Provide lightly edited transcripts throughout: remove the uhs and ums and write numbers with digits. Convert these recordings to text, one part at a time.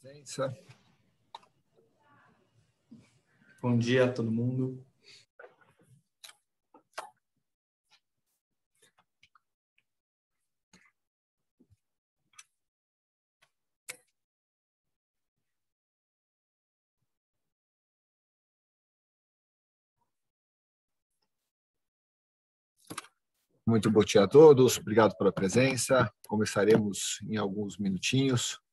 presença. Bom dia a todo mundo. Muito bom dia a todos, obrigado pela presença. Começaremos em alguns minutinhos.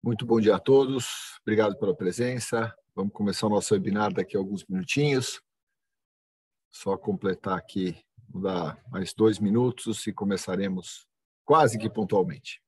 Muito bom dia a todos, obrigado pela presença. Vamos começar o nosso webinar daqui a alguns minutinhos. Só completar aqui, vou dar mais 2 minutos e começaremos quase que pontualmente.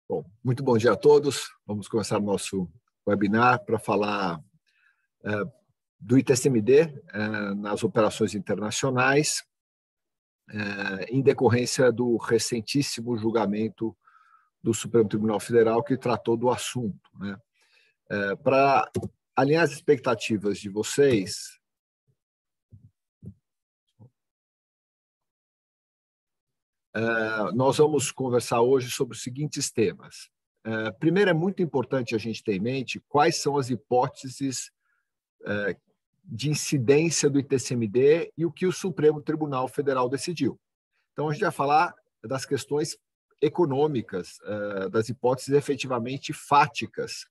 Bom, muito bom dia a todos. Vamos começar o nosso webinar para falar do ITCMD nas operações internacionais, em decorrência do recentíssimo julgamento do Supremo Tribunal Federal que tratou do assunto, né? Para alinhar as expectativas de vocês, nós vamos conversar hoje sobre os seguintes temas. Primeiro, é muito importante a gente ter em mente quais são as hipóteses de incidência do ITCMD e o que o Supremo Tribunal Federal decidiu. Então, a gente vai falar das questões econômicas, das hipóteses efetivamente fáticas,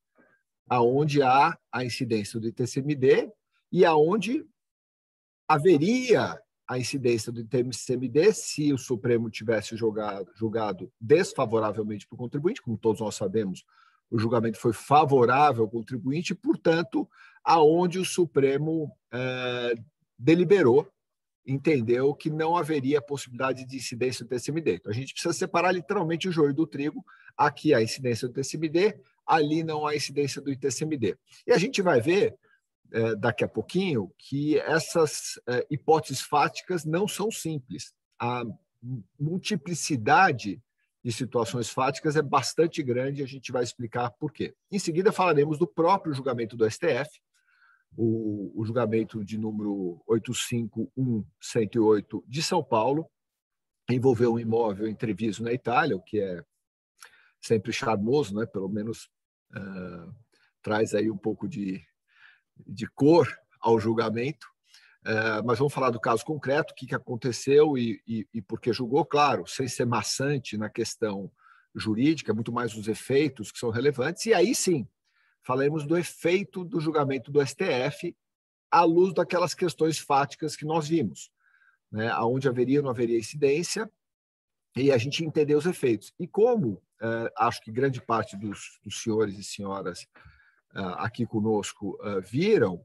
aonde há a incidência do ITCMD e aonde haveria a incidência do ITCMD se o Supremo tivesse julgado desfavoravelmente para o contribuinte. Como todos nós sabemos, o julgamento foi favorável ao contribuinte, portanto, aonde o Supremo deliberou, entendeu que não haveria possibilidade de incidência do ITCMD. Então, a gente precisa separar literalmente o joio do trigo. Aqui há a incidência do ITCMD, ali não há incidência do ITCMD. E a gente vai ver daqui a pouquinho que essas hipóteses fáticas não são simples. A multiplicidade de situações fáticas é bastante grande e a gente vai explicar por quê. Em seguida, falaremos do próprio julgamento do STF, o julgamento de número 851/108 de São Paulo, envolveu um imóvel em Treviso, na Itália, o que é sempre charmoso, né? Pelo menos traz aí um pouco de cor ao julgamento, mas vamos falar do caso concreto, o que aconteceu e por que julgou, claro, sem ser maçante na questão jurídica, muito mais os efeitos que são relevantes, e aí sim, falaremos do efeito do julgamento do STF à luz daquelas questões fáticas que nós vimos, né, onde haveria ou não haveria incidência, e a gente entender os efeitos. E como acho que grande parte dos senhores e senhoras aqui conosco viram,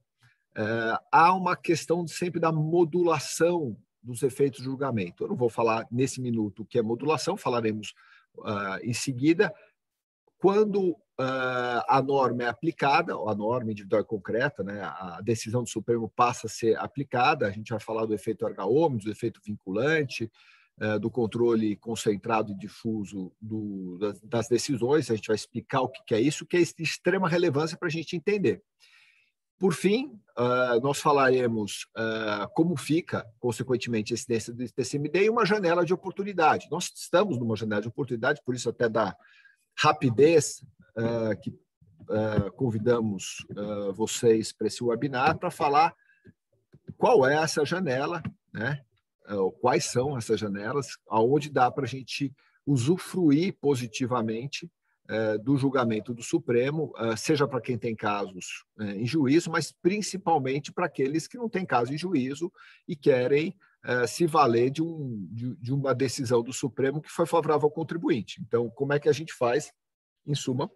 há uma questão sempre da modulação dos efeitos do julgamento. Eu não vou falar nesse minuto o que é modulação, falaremos em seguida. Quando a norma é aplicada, a norma individual e concreta, né, a decisão do Supremo passa a ser aplicada, a gente vai falar do efeito erga omnes, do efeito vinculante, do controle concentrado e difuso das decisões, a gente vai explicar o que é isso, que é de extrema relevância para a gente entender. Por fim, nós falaremos como fica, consequentemente, a incidência do TCMD e uma janela de oportunidade. Nós estamos numa janela de oportunidade, por isso até da rapidez que convidamos vocês para esse webinar para falar qual é essa janela, né? Quais são essas janelas, aonde dá para a gente usufruir positivamente do julgamento do Supremo, seja para quem tem casos em juízo, mas principalmente para aqueles que não têm caso em juízo e querem se valer de uma decisão do Supremo que foi favorável ao contribuinte. Então, como é que a gente faz, em suma,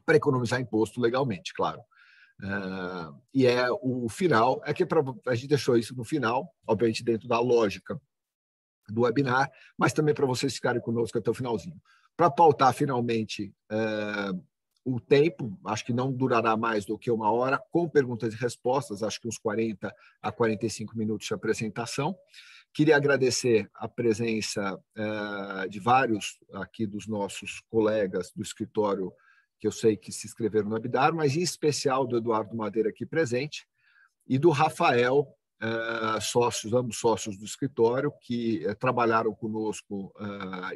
para economizar imposto legalmente, claro. E o final, que a gente deixou isso no final, obviamente dentro da lógica do webinar, mas também para vocês ficarem conosco até o finalzinho. Para pautar finalmente o tempo, acho que não durará mais do que 1 hora, com perguntas e respostas, acho que uns 40 a 45 minutos de apresentação. Queria agradecer a presença de vários aqui dos nossos colegas do escritório, que eu sei que se inscreveram no webinar, mas em especial do Eduardo Madeira aqui presente, e do Rafael, ambos sócios do escritório, que trabalharam conosco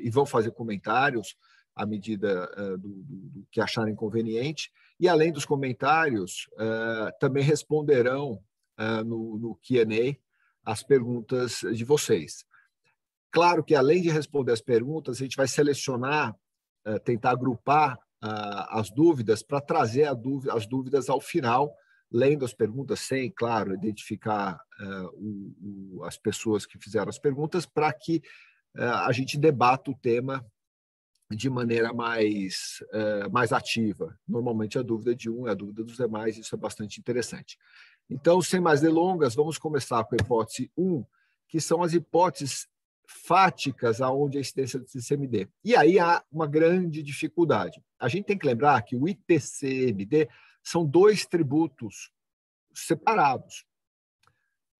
e vão fazer comentários à medida do que acharem conveniente. E, além dos comentários, também responderão no Q&A as perguntas de vocês. Claro que, além de responder as perguntas, a gente vai selecionar, tentar agrupar as dúvidas para trazer as dúvidas ao final, lendo as perguntas, sem, claro, identificar as pessoas que fizeram as perguntas, para que a gente debata o tema de maneira mais ativa. Normalmente a dúvida de um é a dúvida dos demais, isso é bastante interessante. Então, sem mais delongas, vamos começar com a hipótese 1, que são as hipóteses fáticas aonde a incidência do TCMD. E aí há uma grande dificuldade. A gente tem que lembrar que o ITCMD são 2 tributos separados.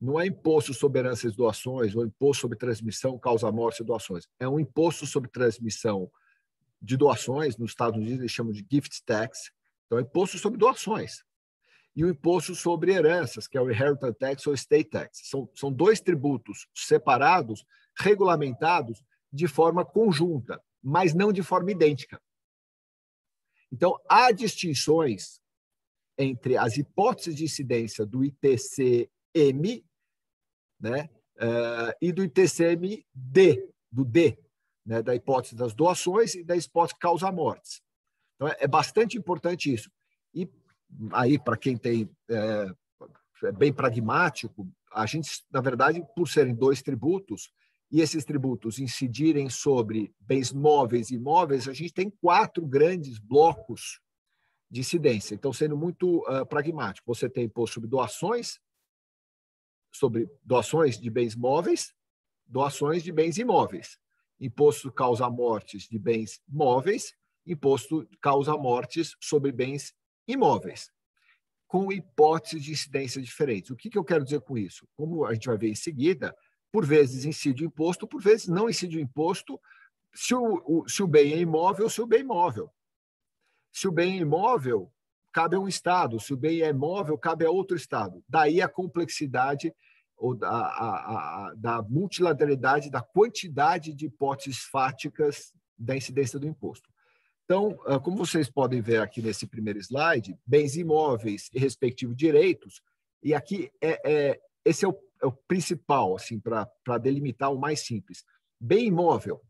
Não é imposto sobre heranças e doações ou imposto sobre transmissão, causa-morte e doações. É um imposto sobre transmissão de doações. Nos Estados Unidos eles chamam de gift tax. Então, é imposto sobre doações. E o imposto sobre heranças, que é o inheritance tax ou estate tax. São 2 tributos separados, regulamentados de forma conjunta, mas não de forma idêntica. Então, há distinções entre as hipóteses de incidência do ITCM, né, e do ITCMD, do D, né, da hipótese das doações e da hipótese causa-mortes. Então, é bastante importante isso. E aí, para quem é bem pragmático, a gente, na verdade, por serem 2 tributos, e esses tributos incidirem sobre bens móveis e imóveis, a gente tem 4 grandes blocos de incidência. Então, sendo muito pragmático, você tem imposto sobre doações de bens móveis, doações de bens imóveis, imposto causa-mortes de bens móveis, imposto causa-mortes sobre bens imóveis, com hipóteses de incidência diferentes. O que eu quero dizer com isso? Como a gente vai ver em seguida, por vezes incide o imposto, por vezes não incide o imposto, se o bem é imóvel ou se o bem é imóvel. Se o bem é imóvel, cabe a um Estado. Se o bem é imóvel, cabe a outro Estado. Daí a complexidade ou da multilateralidade, da quantidade de hipóteses fáticas da incidência do imposto. Então, como vocês podem ver aqui nesse primeiro slide, bens imóveis e respectivos direitos, e aqui esse é o principal, assim, para delimitar o mais simples. Bem imóvel,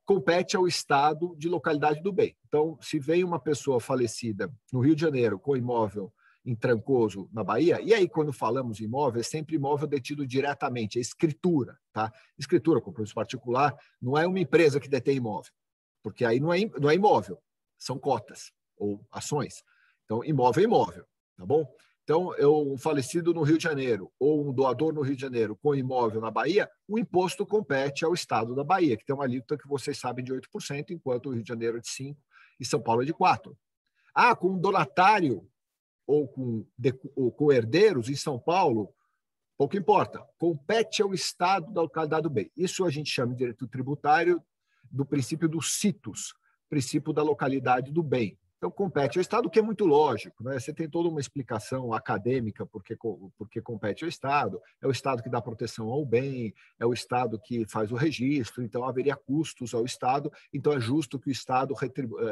compete ao estado de localidade do bem. Então, se vem uma pessoa falecida no Rio de Janeiro com imóvel em Trancoso, na Bahia, e aí quando falamos imóvel, é sempre imóvel detido diretamente, é escritura, tá? Escritura, compromisso particular, não é uma empresa que detém imóvel, porque aí não é imóvel, são cotas ou ações. Então, imóvel é imóvel. tá bom? Então, um falecido no Rio de Janeiro ou um doador no Rio de Janeiro com imóvel na Bahia, o imposto compete ao Estado da Bahia, que tem uma alíquota que vocês sabem de 8%, enquanto o Rio de Janeiro é de 5% e São Paulo é de 4%. Com um donatário ou com herdeiros em São Paulo, pouco importa, compete ao Estado da localidade do bem. Isso a gente chama de direito tributário do princípio do situs, princípio da localidade do bem. Então, compete ao Estado, o que é muito lógico, né? Você tem toda uma explicação acadêmica porque compete ao Estado, é o Estado que dá proteção ao bem, é o Estado que faz o registro, então haveria custos ao Estado, então é justo que o Estado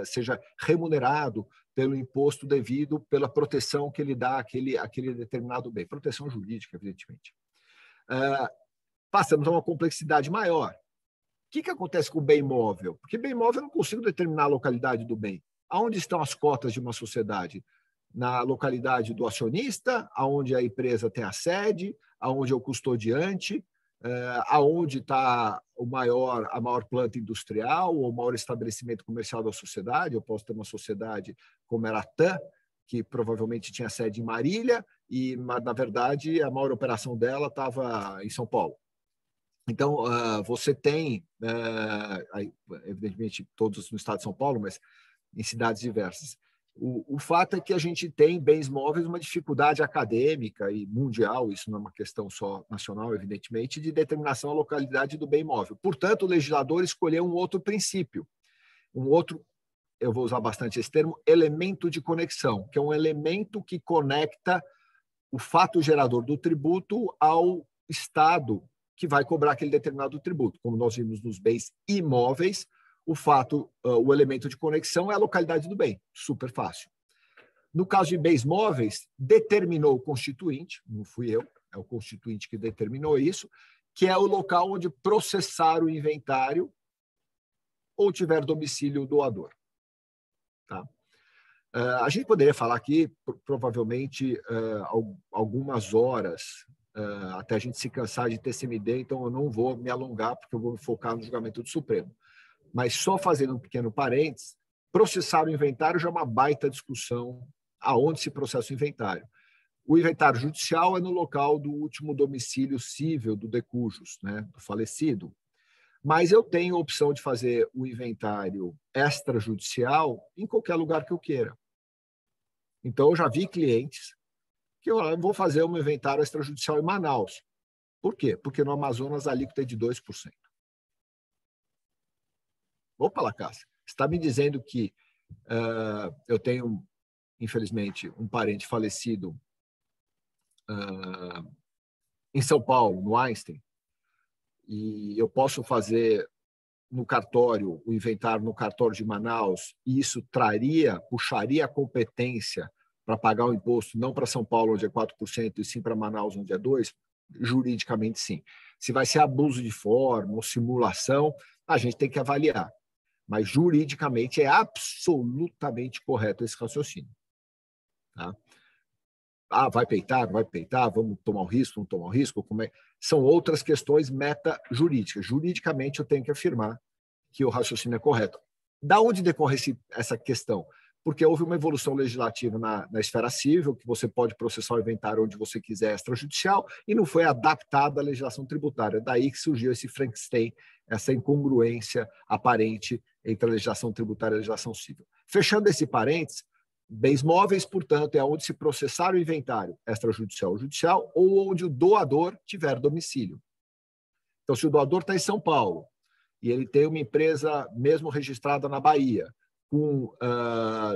seja remunerado pelo imposto devido, pela proteção que ele dá àquele determinado bem. Proteção jurídica, evidentemente. Passamos a uma complexidade maior. O que acontece com o bem imóvel? Porque bem imóvel eu não consigo determinar a localidade do bem. Aonde estão as cotas de uma sociedade? Na localidade do acionista, aonde a empresa tem a sede, aonde é o custodiante, aonde está a maior planta industrial ou o maior estabelecimento comercial da sociedade. Eu posso ter uma sociedade como era a TAM, que provavelmente tinha sede em Marília, mas, na verdade, a maior operação dela estava em São Paulo. Então, você tem, evidentemente, todos no estado de São Paulo, mas em cidades diversas. O fato é que a gente tem bens móveis uma dificuldade acadêmica e mundial, isso não é uma questão só nacional, evidentemente, de determinação da localidade do bem móvel. Portanto, o legislador escolheu um outro princípio, eu vou usar bastante esse termo, elemento de conexão, que é um elemento que conecta o fato gerador do tributo ao Estado que vai cobrar aquele determinado tributo. Como nós vimos nos bens imóveis, o elemento de conexão é a localidade do bem, super fácil. No caso de bens móveis, determinou o constituinte, não fui eu, é o constituinte que determinou isso, que é o local onde processar o inventário ou tiver domicílio doador. Tá? A gente poderia falar aqui, provavelmente, algumas horas, até a gente se cansar de TCMD, então eu não vou me alongar, porque eu vou me focar no julgamento do Supremo. Mas só fazendo um pequeno parênteses, processar o inventário já é uma baita discussão aonde se processa o inventário. O inventário judicial é no local do último domicílio cível do decujus, né, do falecido. Mas eu tenho a opção de fazer o inventário extrajudicial em qualquer lugar que eu queira. Então, eu já vi clientes que eu vou fazer um inventário extrajudicial em Manaus. Por quê? Porque no Amazonas a alíquota é de 2%. Opa, Lacácia, você está me dizendo que eu tenho, infelizmente, um parente falecido em São Paulo, no Einstein, e eu posso fazer no cartório, o inventário no cartório de Manaus, e isso puxaria a competência para pagar o imposto, não para São Paulo, onde é 4%, e sim para Manaus, onde é 2%? Juridicamente, sim. Se vai ser abuso de forma ou simulação, a gente tem que avaliar. Mas, juridicamente, é absolutamente correto esse raciocínio. Tá? Vai peitar, não vai peitar, vamos tomar um risco, não tomar um risco? São outras questões meta-jurídicas. Juridicamente, eu tenho que afirmar que o raciocínio é correto. Da onde decorre essa questão? Porque houve uma evolução legislativa na esfera civil, que você pode processar o inventário onde você quiser extrajudicial, e não foi adaptada à legislação tributária. Daí que surgiu esse Frankenstein, essa incongruência aparente entre a legislação tributária e a legislação civil. Fechando esse parênteses, bens móveis, portanto, é onde se processar o inventário extrajudicial ou judicial, ou onde o doador tiver domicílio. Então, se o doador está em São Paulo e ele tem uma empresa mesmo registrada na Bahia, com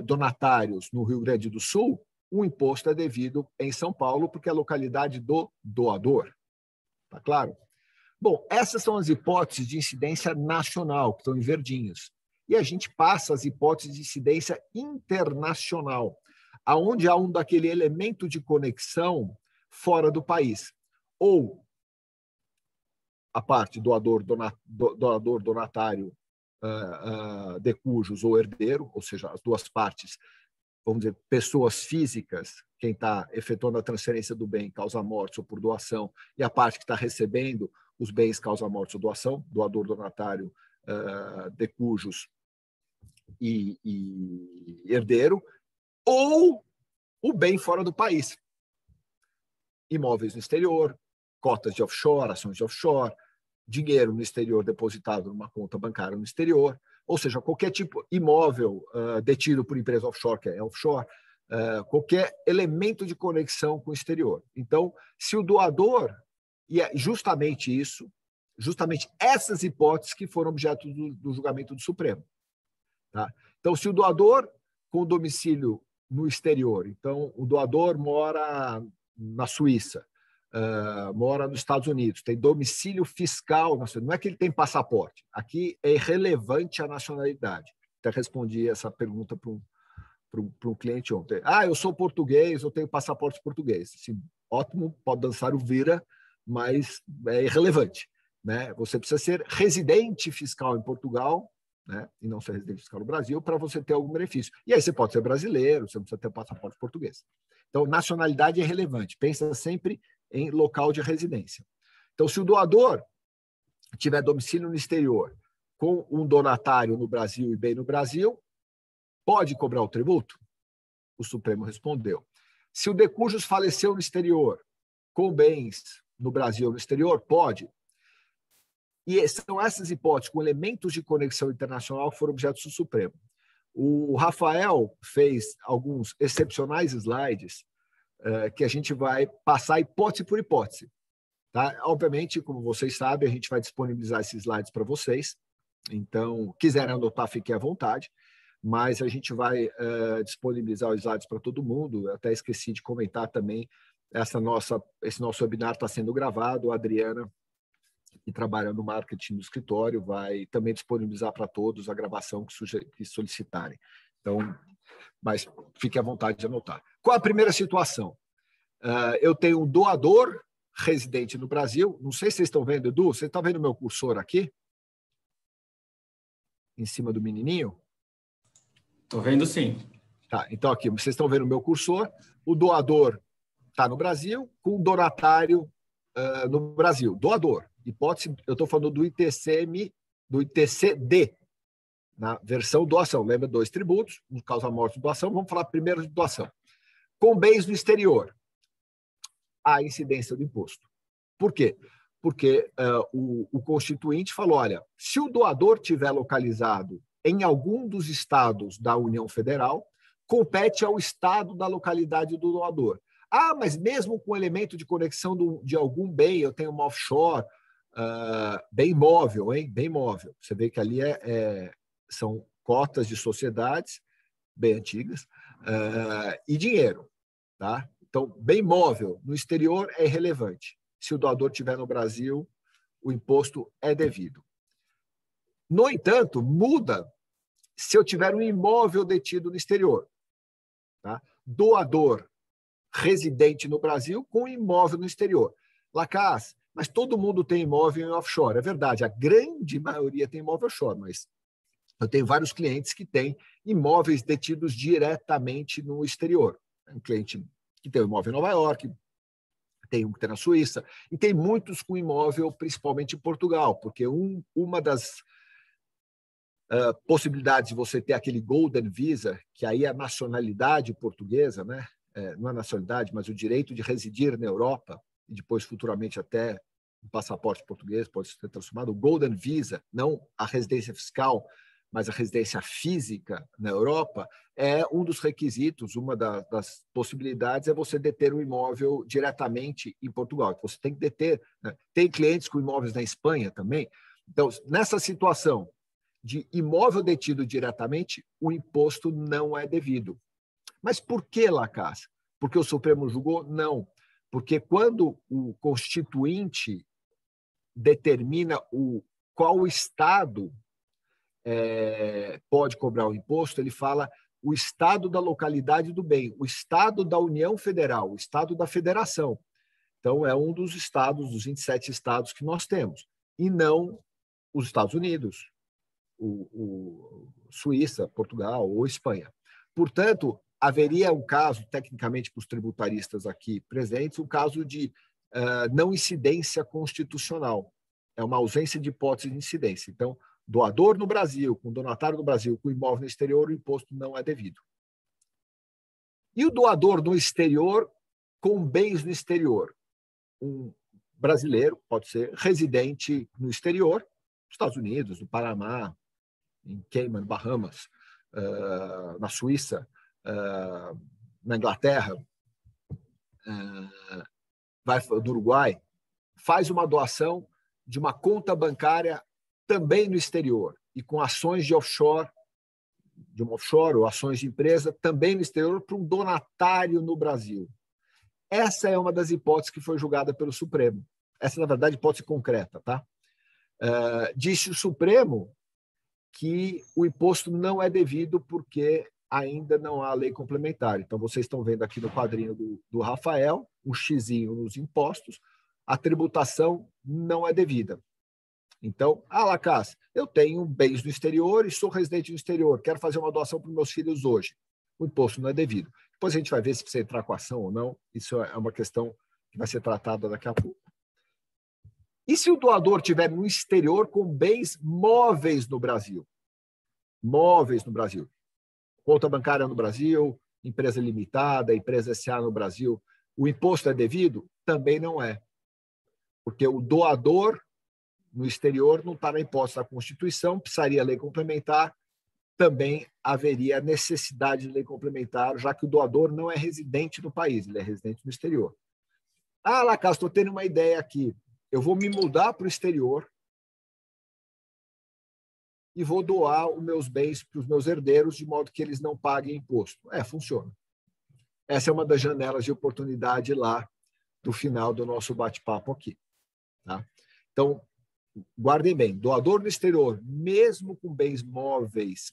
donatários no Rio Grande do Sul, o imposto é devido em São Paulo, porque é a localidade do doador. Está claro? Bom, essas são as hipóteses de incidência nacional, que estão em verdinhos. E a gente passa as hipóteses de incidência internacional, aonde há daquele elemento de conexão fora do país. Ou a parte doador, donatário, decujus ou herdeiro, ou seja, as duas partes, vamos dizer, pessoas físicas, quem está efetuando a transferência do bem causa morte ou por doação, e a parte que está recebendo os bens causa morte ou doação, doador, donatário, decujus e herdeiro, ou o bem fora do país. Imóveis no exterior, cotas de offshore, ações de offshore, dinheiro no exterior depositado numa conta bancária no exterior, ou seja, qualquer tipo de imóvel detido por empresa offshore, que é offshore, qualquer elemento de conexão com o exterior. Então, se o doador, e é justamente isso, justamente essas hipóteses que foram objeto do julgamento do Supremo. Tá? Então, se o doador com domicílio no exterior, então o doador mora na Suíça, mora nos Estados Unidos, tem domicílio fiscal, não é que ele tem passaporte, aqui é irrelevante a nacionalidade. Até respondi essa pergunta para um cliente ontem. Eu sou português, eu tenho passaporte português. Assim, ótimo, pode dançar o vira, mas é irrelevante. Né? Você precisa ser residente fiscal em Portugal, né? E não ser residente fiscal no Brasil, para você ter algum benefício. E aí você pode ser brasileiro, você não precisa ter passaporte português. Então, nacionalidade é relevante. Pensa sempre em local de residência. Então, se o doador tiver domicílio no exterior com um donatário no Brasil e bem no Brasil, pode cobrar o tributo? O Supremo respondeu. Se o de cujus faleceu no exterior com bens no Brasil ou no exterior, pode. E são essas hipóteses com elementos de conexão internacional que foram objetos do Supremo. O Rafael fez alguns excepcionais slides que a gente vai passar hipótese por hipótese. Tá? Obviamente, como vocês sabem, a gente vai disponibilizar esses slides para vocês. Então, quiserem anotar, fiquem à vontade. Mas a gente vai disponibilizar os slides para todo mundo. Eu até esqueci de comentar também, esse nosso webinar está sendo gravado. A Adriana, que trabalha no marketing do escritório, vai também disponibilizar para todos a gravação que solicitarem. Então, mas fique à vontade de anotar. Qual a primeira situação? Eu tenho um doador residente no Brasil. Não sei se vocês estão vendo, Edu. Você está vendo o meu cursor aqui? Em cima do menininho? Estou vendo, sim. Tá, então aqui, vocês estão vendo o meu cursor. O doador está no Brasil, com o donatário no Brasil. Doador. Hipótese, eu estou falando do ITCM, do ITCD, na versão doação. Lembra, 2 tributos, no caso a morte e doação. Vamos falar primeiro de doação. Com bens no exterior, a incidência do imposto. Por quê? Porque o constituinte falou, olha, se o doador tiver localizado em algum dos estados da União Federal, compete ao estado da localidade do doador. Mas mesmo com elemento de conexão de algum bem, eu tenho uma offshore, bem móvel, hein? Bem móvel. Você vê que ali são cotas de sociedades bem antigas e dinheiro. Tá? Então, bem móvel no exterior é irrelevante. Se o doador estiver no Brasil, o imposto é devido. No entanto, muda se eu tiver um imóvel detido no exterior. Tá? Doador residente no Brasil com imóvel no exterior. Lacaz, mas todo mundo tem imóvel em offshore. É verdade, a grande maioria tem imóvel offshore, mas eu tenho vários clientes que têm imóveis detidos diretamente no exterior. Um cliente que tem um imóvel em Nova York, tem um que tem na Suíça, e tem muitos com imóvel, principalmente em Portugal, porque uma das possibilidades de você ter aquele Golden Visa, que aí é a nacionalidade portuguesa, né? Não é nacionalidade, mas o direito de residir na Europa, e depois futuramente até um passaporte português pode ser transformado, o Golden Visa, não a residência fiscal, mas a residência física na Europa, é um dos requisitos, uma das possibilidades é você deter um imóvel diretamente em Portugal. Você tem que deter, né? Tem clientes com imóveis na Espanha também. Então, nessa situação de imóvel detido diretamente, o imposto não é devido. Mas por que, Lacaz? Porque o Supremo julgou? Não. Porque quando o constituinte determina qual estado pode cobrar o imposto, ele fala o estado da localidade do bem, o estado da União Federal, o estado da federação. Então, é um dos estados, dos 27 estados que nós temos, e não os Estados Unidos, Suíça, Portugal ou Espanha. Portanto, haveria um caso, tecnicamente, para os tributaristas aqui presentes, um caso de não incidência constitucional. É uma ausência de hipótese de incidência. Então, doador no Brasil, com donatário no Brasil, com imóvel no exterior, o imposto não é devido. E o doador no exterior com bens no exterior? Um brasileiro, pode ser residente no exterior, nos Estados Unidos, no Panamá, em Cayman, Bahamas, na Suíça, na Inglaterra, vai do Uruguai, faz uma doação de uma conta bancária também no exterior e com ações de offshore, ou ações de empresa também no exterior para um donatário no Brasil. Essa é uma das hipóteses que foi julgada pelo Supremo. Essa, na verdade, hipótese concreta, tá? Disse o Supremo que o imposto não é devido porque ainda não há lei complementar. Então, vocês estão vendo aqui no quadrinho do Rafael, um xizinho nos impostos, a tributação não é devida. Então, Lacaz, eu tenho bens no exterior e sou residente no exterior, quero fazer uma doação para os meus filhos hoje. O imposto não é devido. Depois a gente vai ver se precisa entrar com ação ou não. Isso é uma questão que vai ser tratada daqui a pouco. E se o doador estiver no exterior com bens móveis no Brasil? Móveis no Brasil. Conta bancária no Brasil, empresa limitada, empresa SA no Brasil. O imposto é devido? Também não é. Porque o doador no exterior não está na hipótese da Constituição, precisaria lei complementar, também haveria necessidade de lei complementar, já que o doador não é residente no país, ele é residente no exterior. Lacaz, estou tendo uma ideia aqui. Eu vou me mudar para o exterior e vou doar os meus bens para os meus herdeiros de modo que eles não paguem imposto. Funciona. Essa é uma das janelas de oportunidade lá do final do nosso bate-papo aqui. Tá? Então, guardem bem, doador no exterior, mesmo com bens móveis,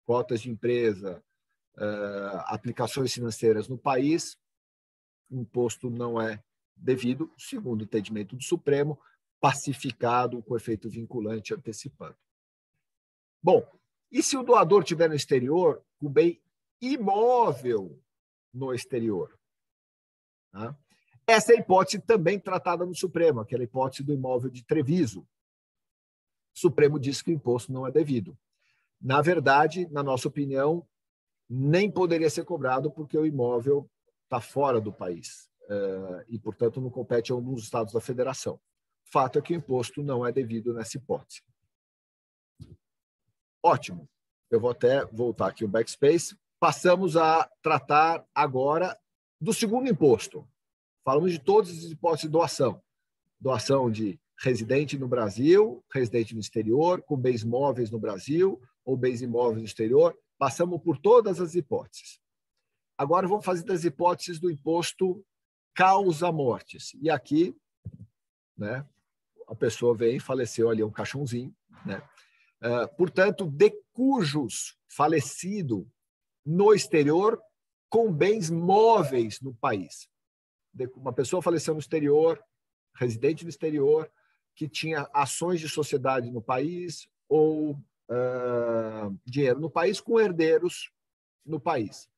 cotas de empresa, aplicações financeiras no país, o imposto não é devido, segundo o entendimento do Supremo, pacificado com efeito vinculante antecipando. Bom, e se o doador estiver no exterior, com bem imóvel no exterior? Tá? Essa é a hipótese também tratada no Supremo, aquela hipótese do imóvel de Treviso. O Supremo diz que o imposto não é devido. Na verdade, na nossa opinião, nem poderia ser cobrado porque o imóvel está fora do país e, portanto, não compete a um dos estados da federação. Fato é que o imposto não é devido nessa hipótese. Ótimo. Eu vou até voltar aqui o backspace. Passamos a tratar agora do segundo imposto. Falamos de todas as hipóteses de doação. Doação de residente no Brasil, residente no exterior, com bens móveis no Brasil ou bens imóveis no exterior. Passamos por todas as hipóteses. Agora vamos fazer das hipóteses do imposto causa-mortes. E aqui, né, a pessoa vem e faleceu ali, um caixãozinho. Né? Portanto, de cujos falecido no exterior com bens móveis no país. Uma pessoa faleceu no exterior, residente no exterior, que tinha ações de sociedade no país ou dinheiro no país com herdeiros no país.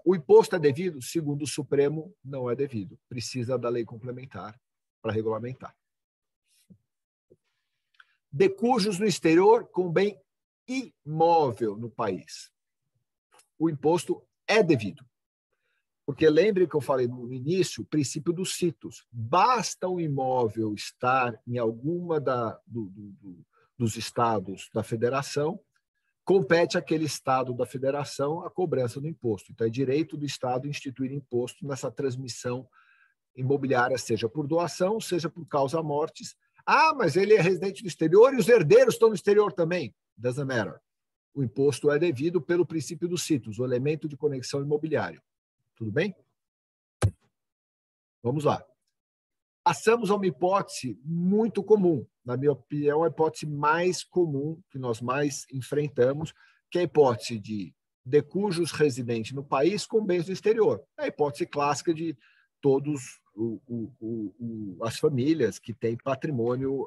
O imposto é devido? Segundo o Supremo, não é devido. Precisa da lei complementar para regulamentar. De cujos no exterior com bem imóvel no país. O imposto é devido. Porque lembre que eu falei no início, o princípio dos sitos. Basta o imóvel estar em alguma dos estados da federação, compete àquele estado da federação a cobrança do imposto. Então, é direito do estado instituir imposto nessa transmissão imobiliária, seja por doação, seja por causa-mortes. Mas ele é residente do exterior e os herdeiros estão no exterior também. Doesn't matter. O imposto é devido pelo princípio dos sitos, o elemento de conexão imobiliário. Tudo bem? Vamos lá. Passamos a uma hipótese muito comum. Na minha opinião, a hipótese mais comum que nós mais enfrentamos, que é a hipótese de cujos residentes no país com bens no exterior. É a hipótese clássica de todas as famílias que têm patrimônio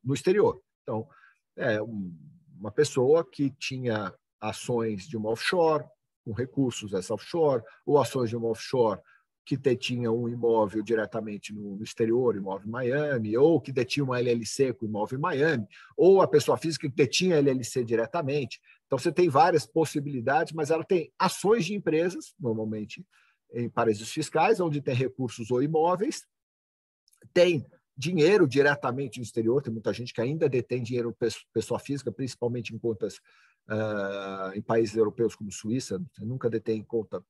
no exterior. Então, é uma pessoa que tinha ações de uma offshore, com recursos dessa offshore, ou ações de uma offshore que detinha um imóvel diretamente no exterior, imóvel em Miami, ou que detinha uma LLC com imóvel em Miami, ou a pessoa física que detinha a LLC diretamente. Então, você tem várias possibilidades, mas ela tem ações de empresas, normalmente em paraísos fiscais, onde tem recursos ou imóveis, tem dinheiro diretamente no exterior, tem muita gente que ainda detém dinheiro pessoa física, principalmente em contas em países europeus como Suíça, você nunca detém conta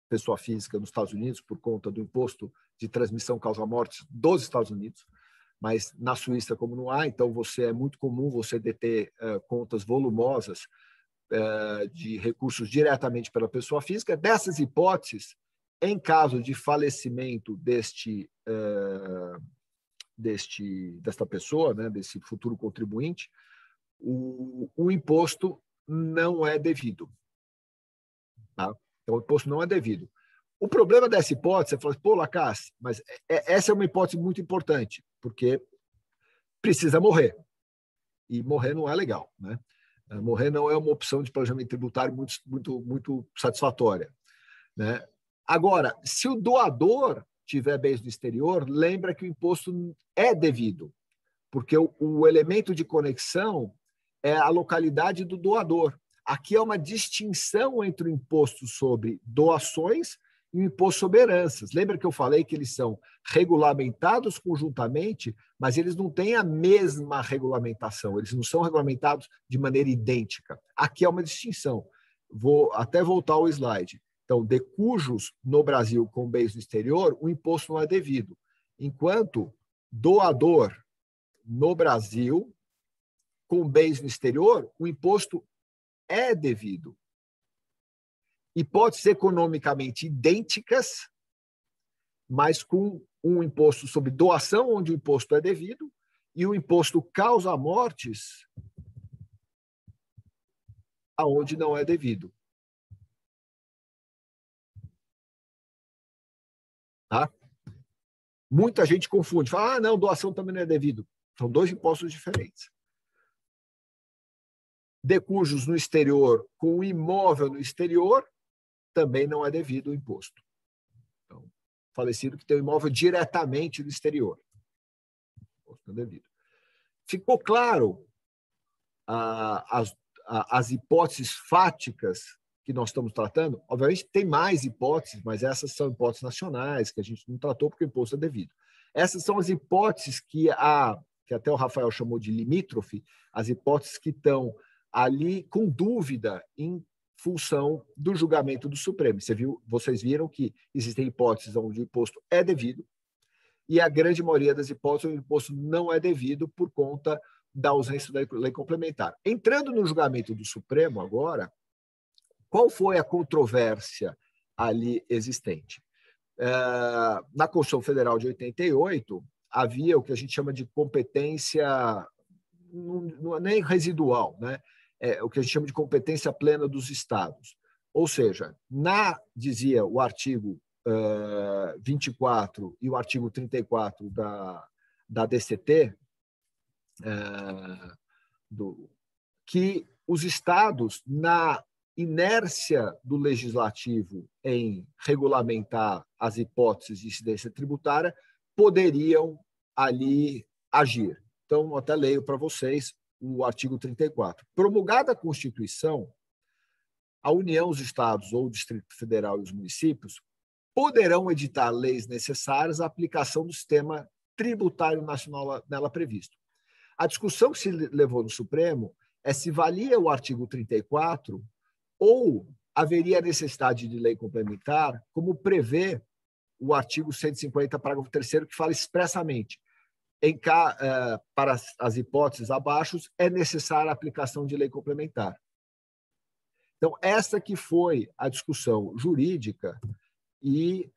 pessoa física nos Estados Unidos por conta do imposto de transmissão causa-morte dos Estados Unidos, mas na Suíça como não há, então é muito comum você deter contas volumosas de recursos diretamente pela pessoa física. Dessas hipóteses, em caso de falecimento desta pessoa, né, desse futuro contribuinte, o imposto não é devido. Tá? Então, o imposto não é devido. O problema dessa hipótese, você fala assim, pô, Lacasse, mas essa é uma hipótese muito importante, porque precisa morrer. E morrer não é legal, né? Morrer não é uma opção de planejamento tributário muito satisfatória, né? Agora, se o doador tiver bens no exterior, lembra que o imposto é devido, porque o elemento de conexão é a localidade do doador. Aqui é uma distinção entre o imposto sobre doações e o imposto sobre heranças. Lembra que eu falei que eles são regulamentados conjuntamente, mas eles não têm a mesma regulamentação, eles não são regulamentados de maneira idêntica. Aqui é uma distinção. Vou até voltar ao slide. Então, de cujos no Brasil com bens no exterior, o imposto não é devido. Enquanto doador no Brasil com bens no exterior, o imposto é devido. Hipóteses economicamente idênticas, mas com um imposto sobre doação, onde o imposto é devido, e o imposto causa-mortes, aonde não é devido. Tá? Muita gente confunde, fala, não, doação também não é devido. São dois impostos diferentes. De cujos no exterior, com imóvel no exterior, também não é devido o imposto. Então, falecido que tem o imóvel diretamente no exterior. O imposto não é devido. Ficou claro as hipóteses fáticas que nós estamos tratando? Obviamente, tem mais hipóteses, mas essas são hipóteses nacionais, que a gente não tratou porque o imposto é devido. Essas são as hipóteses que até o Rafael chamou de limítrofe, as hipóteses que estão ali com dúvida em função do julgamento do Supremo. Vocês viram que existem hipóteses onde o imposto é devido e a grande maioria das hipóteses o imposto não é devido por conta da ausência da lei complementar. Entrando no julgamento do Supremo agora, qual foi a controvérsia ali existente? Na Constituição Federal de 88, havia o que a gente chama de competência, não é nem residual, né? O que a gente chama de competência plena dos estados. Ou seja, dizia o artigo 24 e o artigo 34 da DCT, que os estados, na inércia do legislativo em regulamentar as hipóteses de incidência tributária, poderiam ali agir. Então, até leio para vocês o artigo 34. Promulgada a Constituição, a União, os estados ou o Distrito Federal e os municípios poderão editar leis necessárias à aplicação do sistema tributário nacional nela previsto. A discussão que se levou no Supremo é se valia o artigo 34 ou haveria necessidade de lei complementar, como prevê o artigo 150, parágrafo 3º, que fala expressamente para as hipóteses abaixo, é necessária a aplicação de lei complementar. Então, essa que foi a discussão jurídica e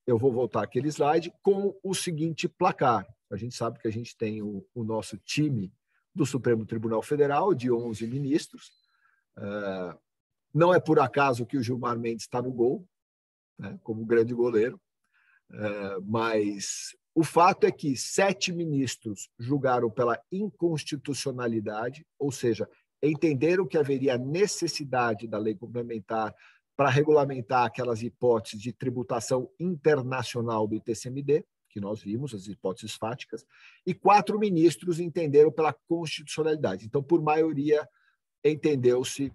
eu vou voltar àquele slide com o seguinte placar. A gente sabe que a gente tem o nosso time do Supremo Tribunal Federal, de 11 ministros. Não é por acaso que o Gilmar Mendes está no gol, né, como grande goleiro, mas o fato é que 7 ministros julgaram pela inconstitucionalidade, ou seja, entenderam que haveria necessidade da lei complementar para regulamentar aquelas hipóteses de tributação internacional do ITCMD, que nós vimos, as hipóteses fáticas, e 4 ministros entenderam pela constitucionalidade. Então, por maioria, entendeu-se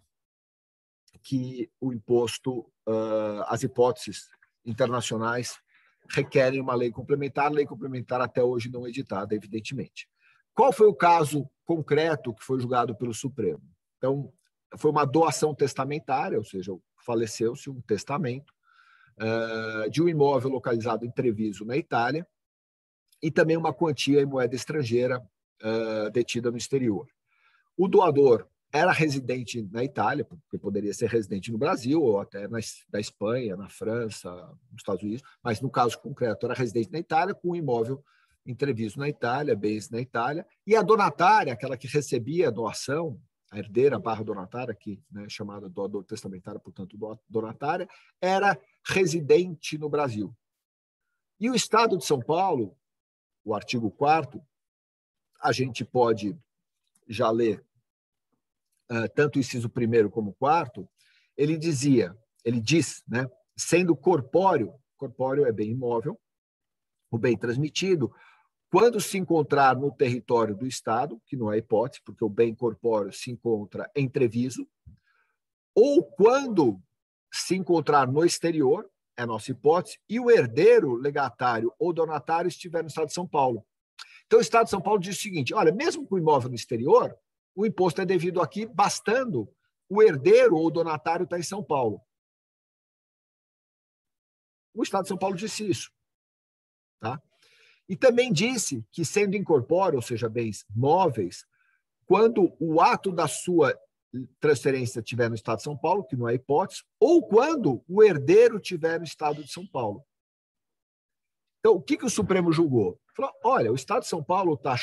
que o imposto, as hipóteses internacionais requerem uma lei complementar até hoje não editada, evidentemente. Qual foi o caso concreto que foi julgado pelo Supremo? Então, foi uma doação testamentária, ou seja, faleceu-se um testamento de um imóvel localizado em Treviso, na Itália, e também uma quantia em moeda estrangeira detida no exterior. O doador era residente na Itália, porque poderia ser residente no Brasil, ou até na Espanha, na França, nos Estados Unidos, mas no caso concreto era residente na Itália, com um imóvel em Treviso, na Itália, bens na Itália, e a donatária, aquela que recebia a doação, a herdeira barra donatária, aqui, né, chamada doador testamentário, portanto, donatária, era residente no Brasil. E o Estado de São Paulo, o artigo 4º, a gente pode já ler tanto o inciso 1º como o 4º, ele diz, né, sendo corpóreo é bem imóvel, o bem transmitido, quando se encontrar no território do Estado, que não é hipótese, porque o bem corpóreo se encontra em Treviso, ou quando se encontrar no exterior, é a nossa hipótese, e o herdeiro, legatário ou donatário estiver no Estado de São Paulo. Então, o Estado de São Paulo diz o seguinte, olha, mesmo com o imóvel no exterior, o imposto é devido aqui, bastando o herdeiro ou o donatário estar em São Paulo. O Estado de São Paulo disse isso. Tá? E também disse que, sendo incorpóreo, ou seja, bens móveis, quando o ato da sua transferência estiver no Estado de São Paulo, que não é hipótese, ou quando o herdeiro estiver no Estado de São Paulo. Então, o que o Supremo julgou? Falou, olha, o Estado de São Paulo está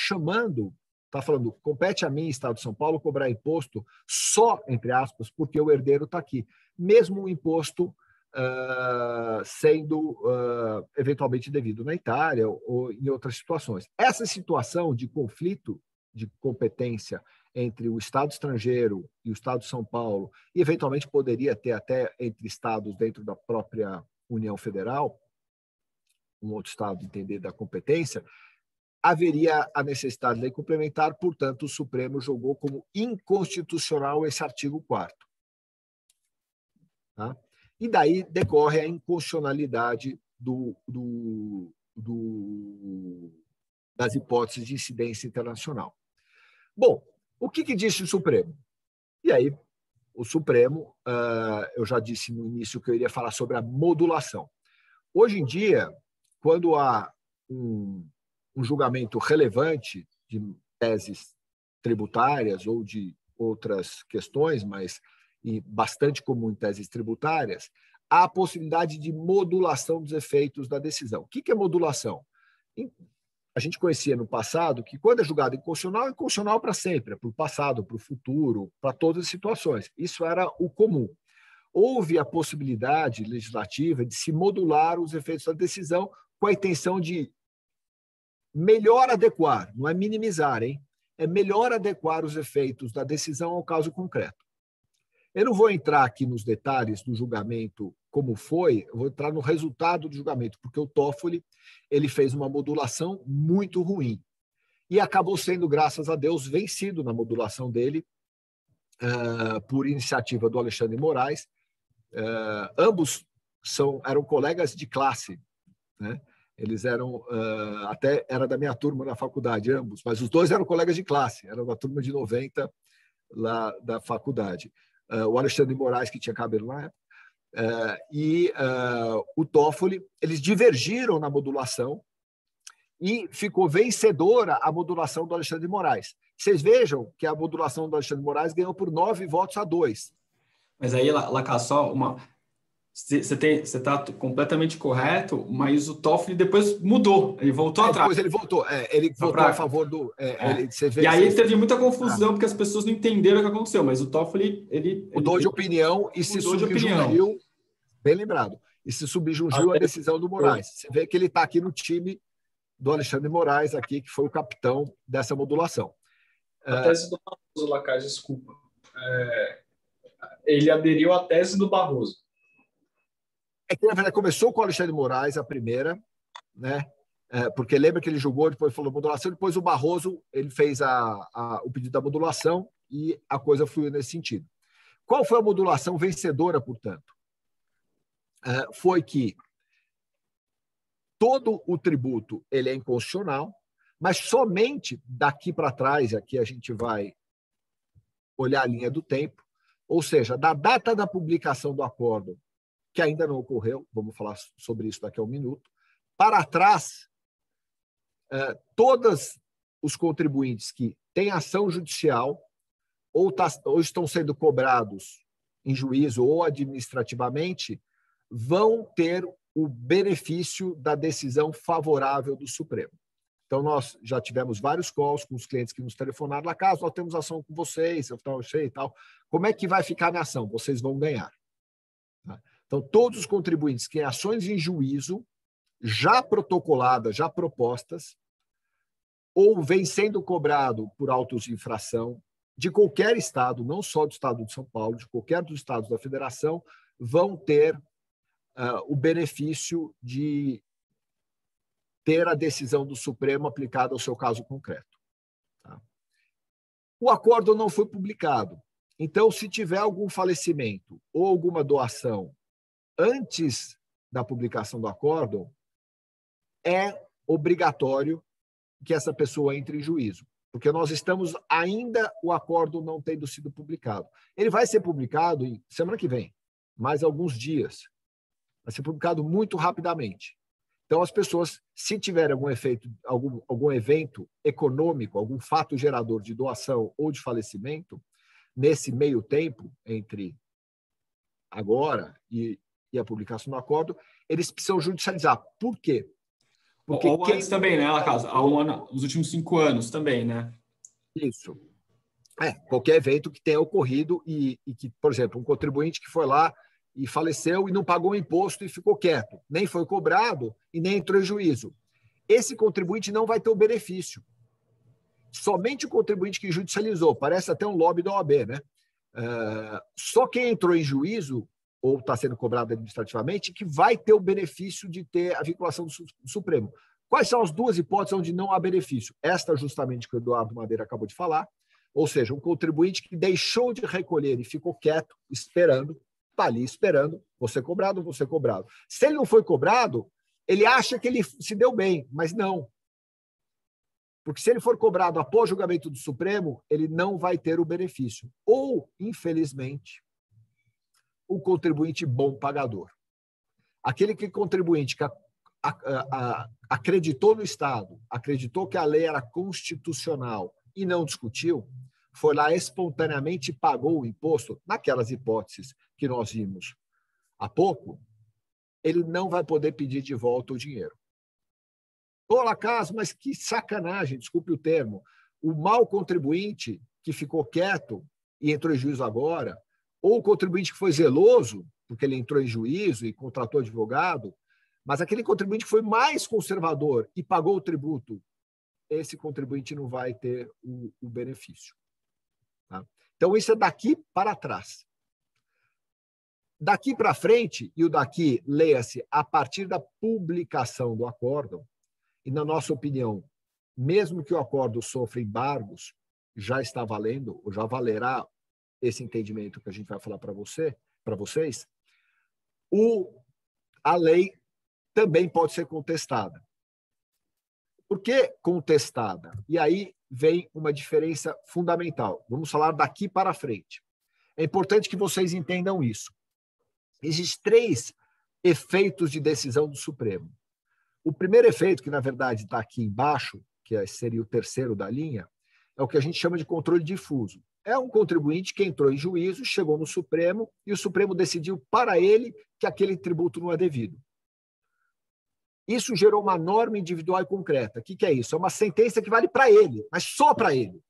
falando, compete a mim, Estado de São Paulo, cobrar imposto só, entre aspas, porque o herdeiro está aqui. Mesmo o imposto sendo eventualmente devido na Itália ou em outras situações. Essa situação de conflito de competência entre o Estado estrangeiro e o Estado de São Paulo, e eventualmente poderia ter até entre estados dentro da própria União Federal, um outro estado entender da competência, haveria a necessidade de lei complementar, portanto, o Supremo julgou como inconstitucional esse artigo 4º. Tá? E daí decorre a inconstitucionalidade das hipóteses de incidência internacional. Bom, o que disse o Supremo? E aí, o Supremo, eu já disse no início que eu iria falar sobre a modulação. Hoje em dia, quando há um julgamento relevante de teses tributárias ou de outras questões, mas e bastante comum em teses tributárias, há a possibilidade de modulação dos efeitos da decisão. O que é modulação? A gente conhecia no passado que, quando é julgado inconstitucional, é inconstitucional para sempre, é para o passado, para o futuro, para todas as situações. Isso era o comum. Houve a possibilidade legislativa de se modular os efeitos da decisão com a intenção de melhor adequar, não é minimizar, hein? É melhor adequar os efeitos da decisão ao caso concreto. Eu não vou entrar aqui nos detalhes do julgamento, como foi, eu vou entrar no resultado do julgamento, porque o Toffoli ele fez uma modulação muito ruim e acabou sendo, graças a Deus, vencido na modulação dele por iniciativa do Alexandre de Moraes. Ambos eram colegas de classe, né? Eles eram, até era da minha turma na faculdade, ambos, mas os dois eram colegas de classe, eram da turma de 90 lá da faculdade. O Alexandre de Moraes, que tinha cabelo na época, e o Toffoli, eles divergiram na modulação e ficou vencedora a modulação do Alexandre de Moraes. Vocês vejam que a modulação do Alexandre de Moraes ganhou por 9 votos a 2. Mas aí, Lacá, só uma... Você está completamente correto, mas o Toffoli depois mudou, ele voltou atrás. Depois ele voltou, ele votou a favor do... Você vê, e aí teve muita confusão, porque as pessoas não entenderam o que aconteceu, mas o Toffoli... mudou de opinião e se subjungiu, bem lembrado, e se subjungiu à decisão do Moraes. Você vê que ele está aqui no time do Alexandre de Moraes, aqui, que foi o capitão dessa modulação. A tese do Barroso, Lacá, desculpa. Ele aderiu à tese do Barroso. É que, na verdade, começou com o Alexandre de Moraes, a primeira, né? Porque lembra que ele julgou, depois falou modulação, depois o Barroso ele fez o pedido da modulação e a coisa fluiu nesse sentido. Qual foi a modulação vencedora, portanto? Foi que todo o tributo ele é inconstitucional, mas somente daqui para trás, aqui a gente vai olhar a linha do tempo, ou seja, da data da publicação do acordo, que ainda não ocorreu, vamos falar sobre isso daqui a um minuto, para trás, todos os contribuintes que têm ação judicial ou estão sendo cobrados em juízo ou administrativamente, vão ter o benefício da decisão favorável do Supremo. Então, nós já tivemos vários calls com os clientes que nos telefonaram lá, caso nós temos ação com vocês, eu sei e tal. Como é que vai ficar a minha ação? Vocês vão ganhar. Então, todos os contribuintes que têm ações em juízo, já protocoladas, já propostas, ou vem sendo cobrado por autos de infração, de qualquer estado, não só do estado de São Paulo, de qualquer dos estados da federação, vão ter o benefício de ter a decisão do Supremo aplicada ao seu caso concreto. Tá? O acordo não foi publicado. Então, se tiver algum falecimento ou alguma doação antes da publicação do acordo, é obrigatório que essa pessoa entre em juízo, porque nós estamos ainda o acordo não tendo sido publicado. Ele vai ser publicado semana que vem, mais alguns dias. Vai ser publicado muito rapidamente. Então, as pessoas, se tiverem algum efeito, algum evento econômico, algum fato gerador de doação ou de falecimento, nesse meio tempo, entre agora e a publicação do acordo, eles precisam judicializar. Por quê? Porque ou antes também, né, Lacaso? Nos últimos 5 anos também, né? Isso. Qualquer evento que tenha ocorrido e que, por exemplo, um contribuinte que foi lá e faleceu e não pagou o imposto e ficou quieto, nem foi cobrado e nem entrou em juízo. Esse contribuinte não vai ter o benefício. Somente o contribuinte que judicializou, parece até um lobby da OAB, né? Só quem entrou em juízo ou está sendo cobrado administrativamente que vai ter o benefício de ter a vinculação do Supremo. Quais são as duas hipóteses onde não há benefício? Esta justamente que o Eduardo Madeira acabou de falar, ou seja, um contribuinte que deixou de recolher e ficou quieto, esperando, está ali esperando, você cobrado. Se ele não foi cobrado, ele acha que ele se deu bem, mas não. Porque se ele for cobrado após o julgamento do Supremo, ele não vai ter o benefício. Ou, infelizmente, o contribuinte bom pagador. Aquele contribuinte que acreditou no Estado, acreditou que a lei era constitucional e não discutiu, foi lá espontaneamente e pagou o imposto, naquelas hipóteses que nós vimos há pouco, ele não vai poder pedir de volta o dinheiro. Ô, Lacaso, mas que sacanagem, desculpe o termo. O mau contribuinte que ficou quieto e entrou em juízo agora, ou o contribuinte que foi zeloso, porque ele entrou em juízo e contratou advogado, mas aquele contribuinte que foi mais conservador e pagou o tributo, esse contribuinte não vai ter o benefício. Tá? Então, isso é daqui para trás. Daqui para frente, e o daqui, leia-se, a partir da publicação do acórdão, e na nossa opinião, mesmo que o acordo sofra embargos, já está valendo, ou já valerá esse entendimento que a gente vai falar para vocês, a lei também pode ser contestada. Por que contestada? E aí vem uma diferença fundamental. Vamos falar daqui para frente. É importante que vocês entendam isso. Existem 3 efeitos de decisão do Supremo. O primeiro efeito, que na verdade está aqui embaixo, que seria o terceiro da linha, é o que a gente chama de controle difuso. É um contribuinte que entrou em juízo, chegou no Supremo e o Supremo decidiu para ele que aquele tributo não é devido. Isso gerou uma norma individual e concreta. O que é isso? É uma sentença que vale para ele, mas só para ele.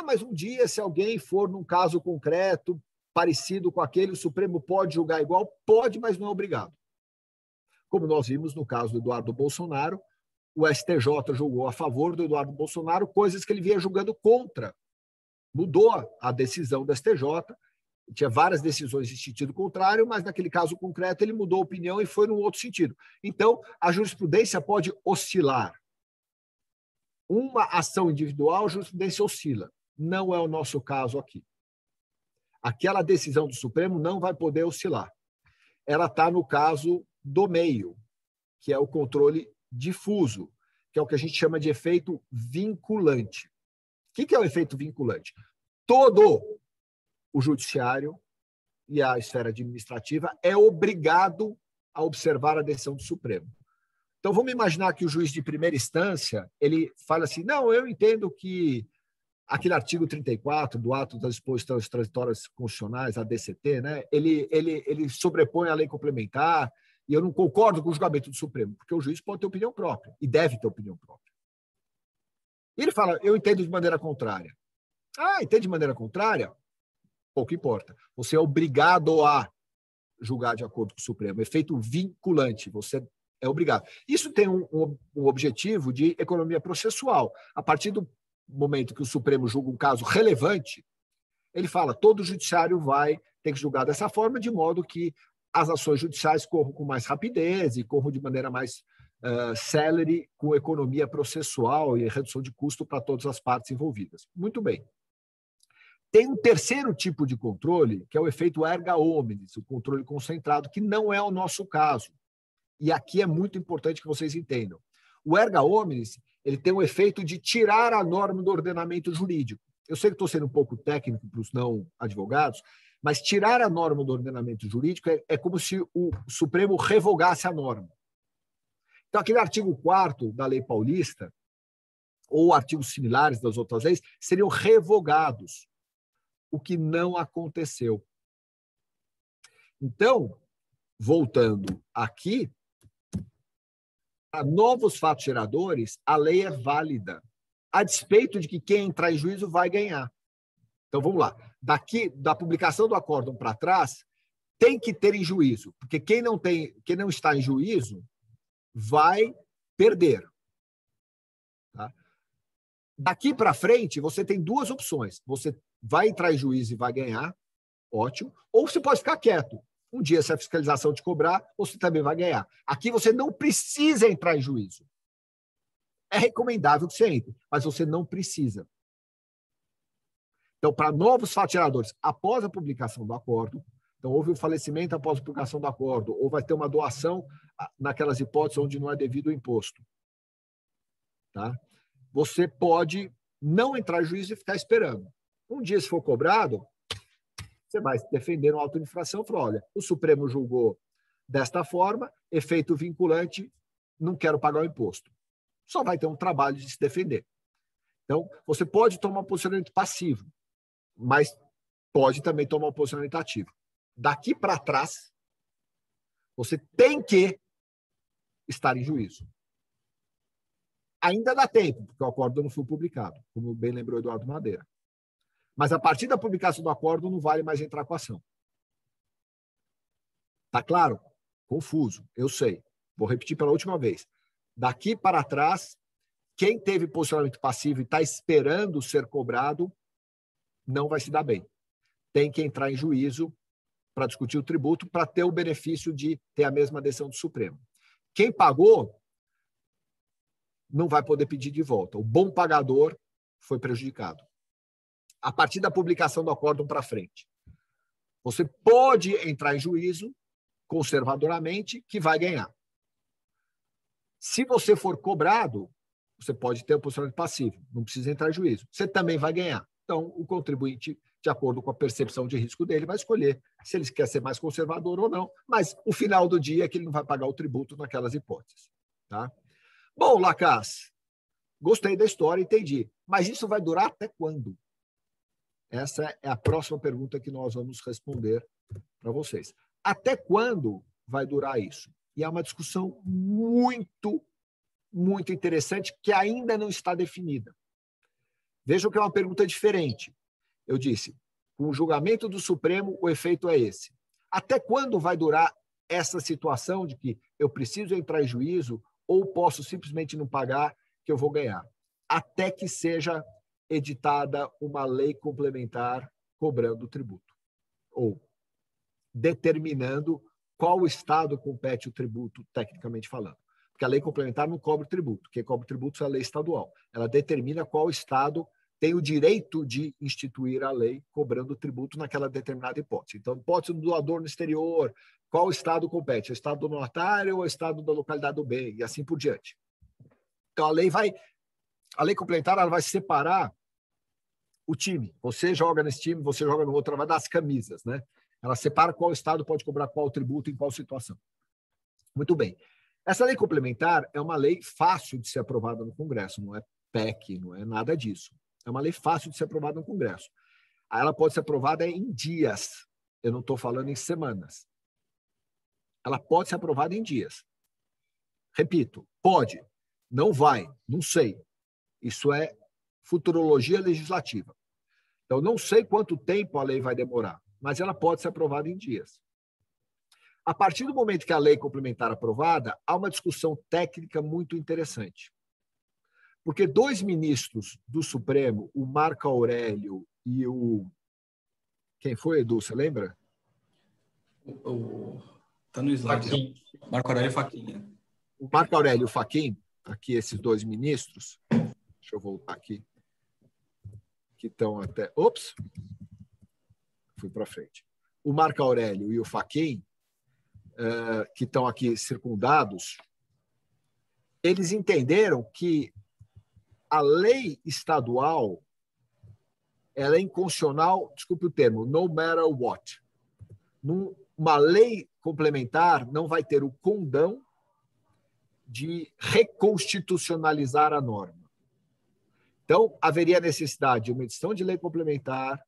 Mas um dia, se alguém for num caso concreto, parecido com aquele, o Supremo pode julgar igual? Pode, mas não é obrigado. Como nós vimos no caso do Eduardo Bolsonaro, o STJ julgou a favor do Eduardo Bolsonaro coisas que ele vinha julgando contra. Mudou a decisão do STJ Tinha várias decisões em sentido contrário, mas naquele caso concreto ele mudou a opinião e foi num outro sentido. Então, a jurisprudência pode oscilar. Uma ação individual, a jurisprudência oscila. Não é o nosso caso aqui. Aquela decisão do Supremo não vai poder oscilar. Ela está no caso do meio, que é o controle difuso, que é o que a gente chama de efeito vinculante. O que é o efeito vinculante? Todo o judiciário e a esfera administrativa é obrigado a observar a decisão do Supremo. Então, vamos imaginar que o juiz de primeira instância, ele fala assim, não, eu entendo que aquele artigo 34 do Ato das Disposições Transitórias Constitucionais, a DCT, né, ele sobrepõe a lei complementar e eu não concordo com o julgamento do Supremo, porque o juiz pode ter opinião própria e deve ter opinião própria. E ele fala, eu entendo de maneira contrária. Ah, entende de maneira contrária? Pouco importa. Você é obrigado a julgar de acordo com o Supremo. Efeito vinculante. Você é obrigado. Isso tem um objetivo de economia processual. A partir do momento que o Supremo julga um caso relevante, ele fala, todo o judiciário vai ter que julgar dessa forma, de modo que as ações judiciais corram com mais rapidez e corram de maneira mais célere, com economia processual e redução de custo para todas as partes envolvidas. Muito bem. Tem um terceiro tipo de controle, que é o efeito erga omnes, o controle concentrado, que não é o nosso caso. E aqui é muito importante que vocês entendam. O erga omnes, ele tem o efeito de tirar a norma do ordenamento jurídico. Eu sei que estou sendo um pouco técnico para os não advogados, mas tirar a norma do ordenamento jurídico é como se o Supremo revogasse a norma. Então, aquele artigo 4º da Lei Paulista, ou artigos similares das outras leis, seriam revogados, o que não aconteceu. Então, voltando aqui, para novos fatos geradores, a lei é válida, a despeito de que quem entrar em juízo vai ganhar. Então, vamos lá. Daqui, da publicação do acórdão para trás, tem que ter em juízo, porque quem não está em juízo vai perder. Tá? Daqui para frente, você tem duas opções. Você vai entrar em juízo e vai ganhar, ótimo, ou você pode ficar quieto. Um dia, se a fiscalização te cobrar, você também vai ganhar. Aqui você não precisa entrar em juízo. É recomendável que você entre, mas você não precisa. Então, para novos fatos geradores, após a publicação do acordo, então houve um falecimento após a publicação do acordo, ou vai ter uma doação naquelas hipóteses onde não é devido o imposto. Tá? Você pode não entrar em juízo e ficar esperando. Um dia, se for cobrado, você vai se defender no auto de infração e falar, olha, o Supremo julgou desta forma, efeito vinculante, não quero pagar o imposto. Só vai ter um trabalho de se defender. Então, você pode tomar um posicionamento passivo, mas pode também tomar um posicionamento ativo. Daqui para trás, você tem que estar em juízo. Ainda dá tempo, porque o acordo não foi publicado, como bem lembrou Eduardo Madeira. Mas a partir da publicação do acordo não vale mais entrar com a ação. Tá claro? Confuso, eu sei. Vou repetir pela última vez. Daqui para trás, quem teve posicionamento passivo e está esperando ser cobrado, não vai se dar bem. Tem que entrar em juízo para discutir o tributo, para ter o benefício de ter a mesma decisão do Supremo. Quem pagou não vai poder pedir de volta. O bom pagador foi prejudicado. A partir da publicação do acórdão para frente, você pode entrar em juízo conservadoramente, que vai ganhar. Se você for cobrado, você pode ter o posicionamento passivo, não precisa entrar em juízo. Você também vai ganhar. Então, o contribuinte, de acordo com a percepção de risco dele, vai escolher se ele quer ser mais conservador ou não, mas o final do dia é que ele não vai pagar o tributo naquelas hipóteses. Tá? Bom, Lacasse, gostei da história, entendi. Mas isso vai durar até quando? Essa é a próxima pergunta que nós vamos responder para vocês. Até quando vai durar isso? E é uma discussão muito interessante que ainda não está definida. Vejam que é uma pergunta diferente. Eu disse, com o julgamento do Supremo, o efeito é esse. Até quando vai durar essa situação de que eu preciso entrar em juízo ou posso simplesmente não pagar que eu vou ganhar? Até que seja editada uma lei complementar cobrando o tributo. ou determinando qual estado compete o tributo, tecnicamente falando. Porque a lei complementar não cobra o tributo. Quem cobra o tributo é a lei estadual. Ela determina qual estado tem o direito de instituir a lei cobrando o tributo naquela determinada hipótese. Então, hipótese do doador no exterior, qual estado compete? O estado do notário ou o estado da localidade do bem? E assim por diante. Então, a lei complementar ela vai separar o time. Você joga nesse time, você joga no outro, ela vai dar as camisas, né? Ela separa qual estado pode cobrar qual tributo em qual situação. Muito bem. Essa lei complementar é uma lei fácil de ser aprovada no Congresso, não é PEC, não é nada disso. É uma lei fácil de ser aprovada no Congresso. Ela pode ser aprovada em dias. Eu não estou falando em semanas. Ela pode ser aprovada em dias. Repito, pode. Não vai, não sei. Isso é futurologia legislativa. Então, não sei quanto tempo a lei vai demorar, mas ela pode ser aprovada em dias. A partir do momento que a lei complementar é aprovada, há uma discussão técnica muito interessante. Porque dois ministros do Supremo, o Marco Aurélio e o... Quem foi, Edu, você lembra? Está no slide. Fachin. Marco Aurélio Fachin. O Marco Aurélio e o Fachin, aqui esses dois ministros, deixa eu voltar aqui, que estão até... Ops! Fui para frente. O Marco Aurélio e o Fachin, que estão aqui circundados, eles entenderam que a lei estadual ela é inconstitucional, desculpe o termo, no matter what. Uma lei complementar não vai ter o condão de reconstitucionalizar a norma. Então, haveria necessidade de uma edição de lei complementar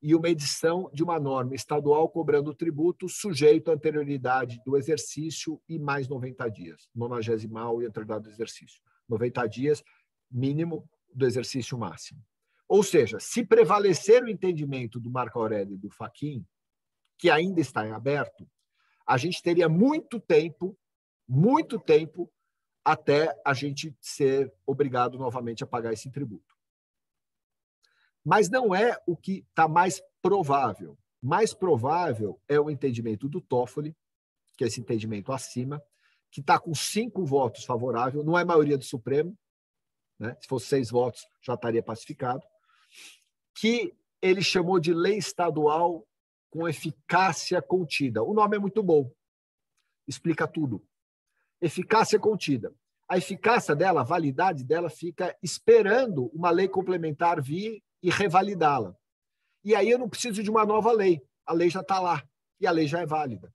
e uma edição de uma norma estadual cobrando tributo sujeito à anterioridade do exercício e mais 90 dias, 90º e anterioridade do exercício. 90 dias mínimo do exercício máximo. Ou seja, se prevalecer o entendimento do Marco Aurélio e do Fachin, que ainda está em aberto, a gente teria muito tempo até a gente ser obrigado novamente a pagar esse tributo. Mas não é o que está mais provável. Mais provável é o entendimento do Toffoli, que é esse entendimento acima, que está com 5 votos favoráveis, não é a maioria do Supremo, né? Se fosse 6 votos, já estaria pacificado, que ele chamou de lei estadual com eficácia contida. O nome é muito bom, explica tudo. Eficácia contida. A eficácia dela, a validade dela, fica esperando uma lei complementar vir e revalidá-la. E aí eu não preciso de uma nova lei. A lei já está lá e a lei já é válida.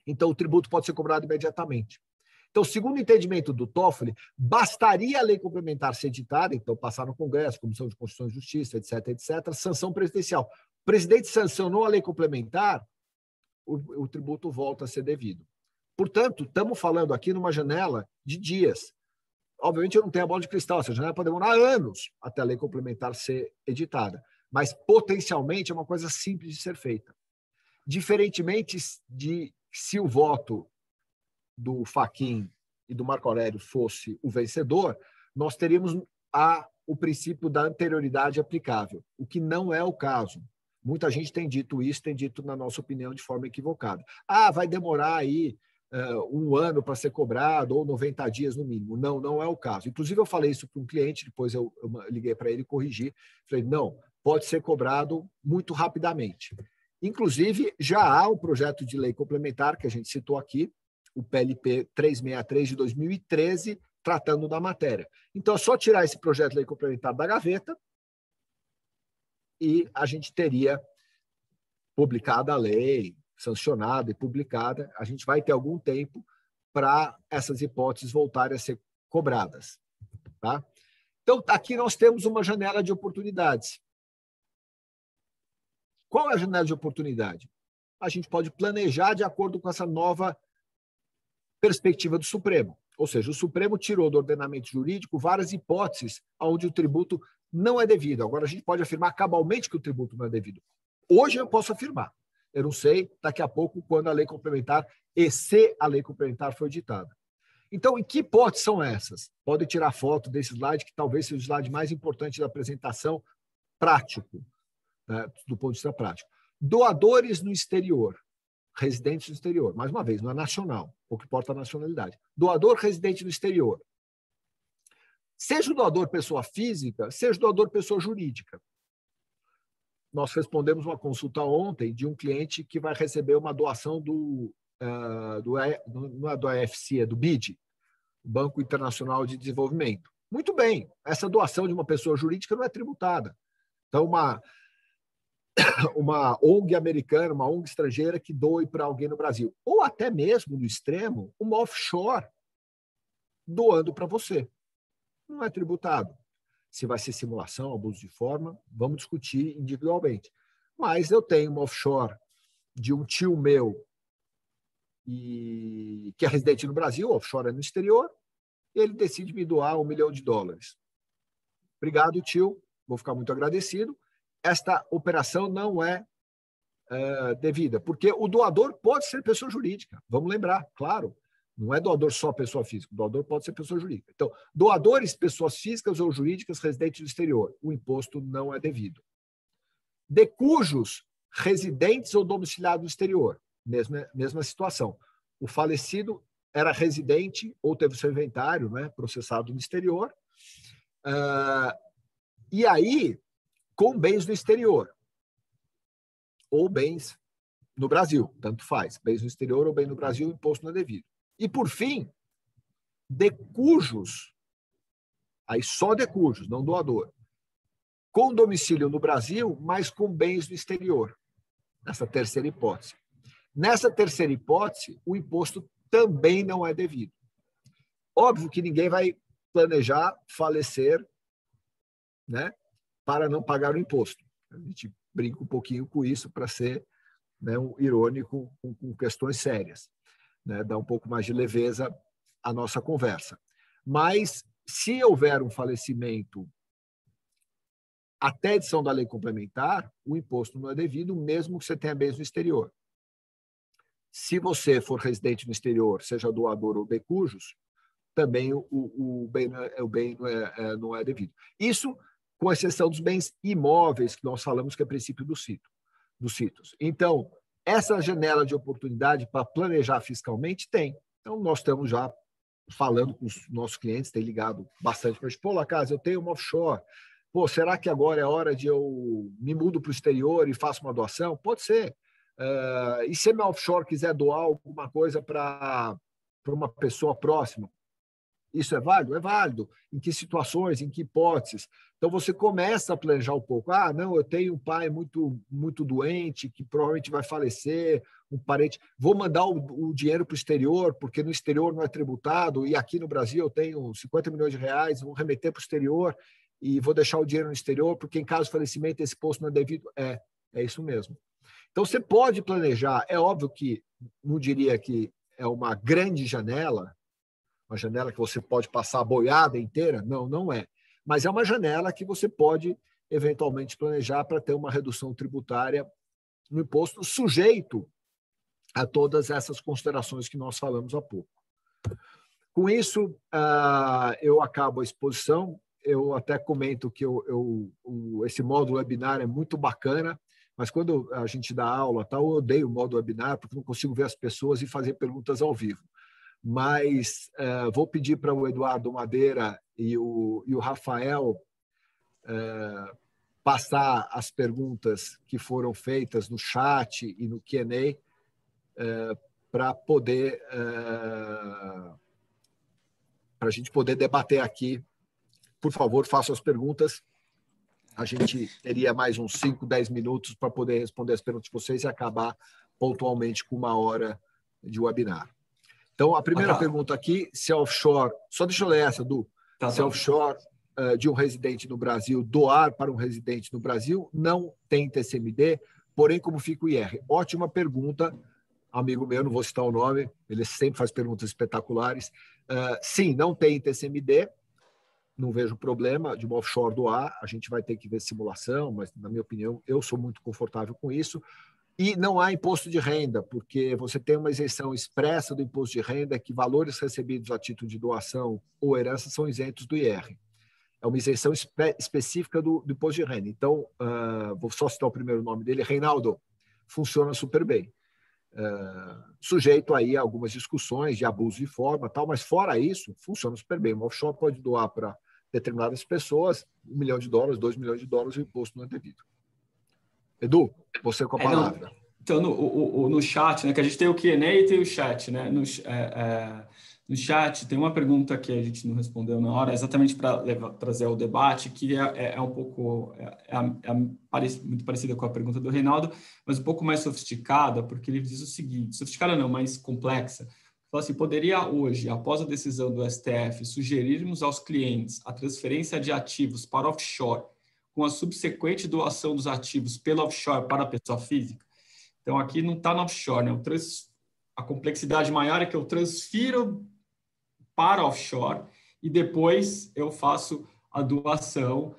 Então, o tributo pode ser cobrado imediatamente. Então, segundo o entendimento do Toffoli, bastaria a lei complementar ser editada, então passar no Congresso, Comissão de Constituição e Justiça, etc., sanção presidencial. O presidente sancionou a lei complementar, o tributo volta a ser devido. Portanto, estamos falando aqui numa janela de dias. Obviamente, eu não tenho a bola de cristal, essa janela pode demorar anos até a lei complementar ser editada, mas potencialmente é uma coisa simples de ser feita. Diferentemente de se o voto do Fachin e do Marco Aurélio fosse o vencedor, nós teríamos o princípio da anterioridade aplicável, o que não é o caso. Muita gente tem dito isso, tem dito, na nossa opinião, de forma equivocada. Vai demorar aí 1 ano para ser cobrado, ou 90 dias no mínimo. Não, não é o caso. Inclusive, eu falei isso para um cliente, depois eu liguei para ele e corrigi. Falei, não, pode ser cobrado muito rapidamente. Inclusive, já há um projeto de lei complementar, que a gente citou aqui, o PLP 363 de 2013, tratando da matéria. Então, é só tirar esse projeto de lei complementar da gaveta e a gente teria publicada a lei, sancionada e publicada. A gente vai ter algum tempo para essas hipóteses voltarem a ser cobradas. Tá? Então, aqui nós temos uma janela de oportunidades. Qual é a janela de oportunidade? A gente pode planejar de acordo com essa nova perspectiva do Supremo. Ou seja, o Supremo tirou do ordenamento jurídico várias hipóteses onde o tributo não é devido. Agora, a gente pode afirmar cabalmente que o tributo não é devido. Hoje eu posso afirmar. Eu não sei daqui a pouco quando a lei complementar e se a lei complementar for editada. Então, em que hipóteses são essas? Podem tirar foto desse slide, que talvez seja o slide mais importante da apresentação prático, né, do ponto de vista prático. Doadores no exterior, residentes no exterior, mais uma vez, não é nacional, o que importa a nacionalidade. Doador residente no exterior. Seja o doador pessoa física, seja o doador pessoa jurídica. Nós respondemos uma consulta ontem de um cliente que vai receber uma doação não é do AFC, é do BID, Banco Internacional de Desenvolvimento. Muito bem, essa doação de uma pessoa jurídica não é tributada. Então, uma ONG americana, uma ONG estrangeira que doe para alguém no Brasil, ou até mesmo, no extremo, uma offshore doando para você. Não é tributado. Se vai ser simulação, abuso de forma, vamos discutir individualmente. Mas eu tenho uma offshore de um tio meu que é residente no Brasil, offshore é no exterior, e ele decide me doar $1 milhão. Obrigado, tio. Vou ficar muito agradecido. Esta operação não é devida, porque o doador pode ser pessoa jurídica. Vamos lembrar, claro. Não é doador só pessoa física, o doador pode ser pessoa jurídica. Então, doadores, pessoas físicas ou jurídicas residentes no exterior, o imposto não é devido. De cujos residentes ou domiciliados no exterior, mesma situação. O falecido era residente ou teve seu inventário, né, processado no exterior, e aí, com bens no exterior, ou bens no Brasil, tanto faz. Bens no exterior ou bem no Brasil, o imposto não é devido. E, por fim, de cujos, aí só de cujos, não doador, com domicílio no Brasil, mas com bens no exterior. Nessa terceira hipótese. Nessa terceira hipótese, o imposto também não é devido. Óbvio que ninguém vai planejar falecer, né, para não pagar o imposto. A gente brinca um pouquinho com isso para ser, né, irônico com questões sérias. Né, dá um pouco mais de leveza à nossa conversa. Mas, se houver um falecimento até a edição da lei complementar, o imposto não é devido, mesmo que você tenha bens no exterior. Se você for residente no exterior, seja doador ou de cujos, também o bem não é devido. Isso com exceção dos bens imóveis, que nós falamos que é princípio dos CITOS. Então, essa janela de oportunidade para planejar fiscalmente tem. Então, nós estamos já falando com os nossos clientes, tem ligado bastante para a gente. Pô, Lacasa, eu tenho uma offshore. Pô, será que agora é hora de eu me mudo para o exterior e faço uma doação? Pode ser. E se a minha offshore quiser doar alguma coisa para uma pessoa próxima? Isso é válido? É válido. Em que situações, em que hipóteses? Então, você começa a planejar um pouco. Ah, não, eu tenho um pai muito, muito doente, que provavelmente vai falecer, um parente. Vou mandar o dinheiro para o exterior, porque no exterior não é tributado, e aqui no Brasil eu tenho 50 milhões de reais, vou remeter para o exterior e vou deixar o dinheiro no exterior, porque em caso de falecimento esse imposto não é devido. É isso mesmo. Então, você pode planejar. É óbvio que não diria que é uma grande janela, uma janela que você pode passar a boiada inteira. Não, não é. Mas é uma janela que você pode, eventualmente, planejar para ter uma redução tributária no imposto, sujeito a todas essas considerações que nós falamos há pouco. Com isso, eu acabo a exposição. Eu até comento que esse módulo webinar é muito bacana, mas quando a gente dá aula, eu odeio o módulo webinar, porque não consigo ver as pessoas e fazer perguntas ao vivo. Mas vou pedir para o Eduardo Madeira e o Rafael passar as perguntas que foram feitas no chat e no Q&A para a gente poder debater aqui. Por favor, façam as perguntas. A gente teria mais uns 5, 10 minutos para poder responder as perguntas de vocês e acabar pontualmente com 1 hora de webinar. Então, a primeira pergunta aqui, se é offshore... Só deixa eu ler essa, Du. Se é offshore de um residente no Brasil doar para um residente no Brasil, não tem TCMD, porém, como fica o IR? Ótima pergunta, amigo meu, não vou citar o nome, ele sempre faz perguntas espetaculares. Sim, não tem TCMD, não vejo problema de uma offshore doar, a gente vai ter que ver simulação, mas, na minha opinião, eu sou muito confortável com isso. E não há imposto de renda, porque você tem uma isenção expressa do imposto de renda que valores recebidos a título de doação ou herança são isentos do IR. É uma isenção específica do imposto de renda. Então, vou só citar o primeiro nome dele, Reinaldo. funciona super bem. Sujeito aí a algumas discussões de abuso de forma, tal, mas fora isso, funciona super bem. Um offshore pode doar para determinadas pessoas $1 milhão, $2 milhões o imposto não é devido. Edu, você com a palavra. Então, no chat, né, que a gente tem o Q&A e tem o chat, né? No chat tem uma pergunta que a gente não respondeu na hora, exatamente para trazer ao debate, que é um pouco muito parecida com a pergunta do Reinaldo, mas um pouco mais sofisticada, porque ele diz o seguinte, sofisticada não, mais complexa. Fala assim, poderia hoje, após a decisão do STF, sugerirmos aos clientes a transferência de ativos para offshore, com a subsequente doação dos ativos pela offshore para a pessoa física? Então, aqui não está no offshore, né? A complexidade maior é que eu transfiro para offshore e depois eu faço a doação,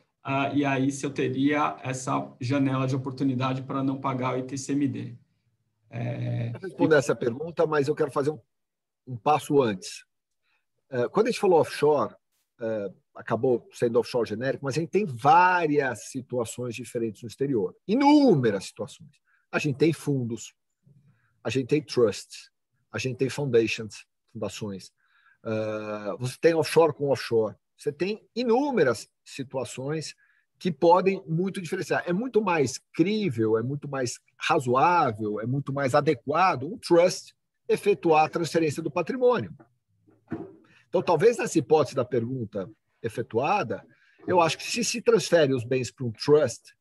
e aí se eu teria essa janela de oportunidade para não pagar o ITCMD. Eu vou responder essa pergunta, mas eu quero fazer um passo antes. Quando a gente falou offshore, acabou sendo offshore genérico, mas a gente tem várias situações diferentes no exterior, inúmeras situações. A gente tem fundos, a gente tem trusts, a gente tem fundações, você tem offshore com offshore, você tem inúmeras situações que podem muito diferenciar. É muito mais crível, é muito mais razoável, é muito mais adequado um trust efetuar a transferência do patrimônio. Então, talvez nessa hipótese da pergunta efetuada, eu acho que se transfere os bens para um trust,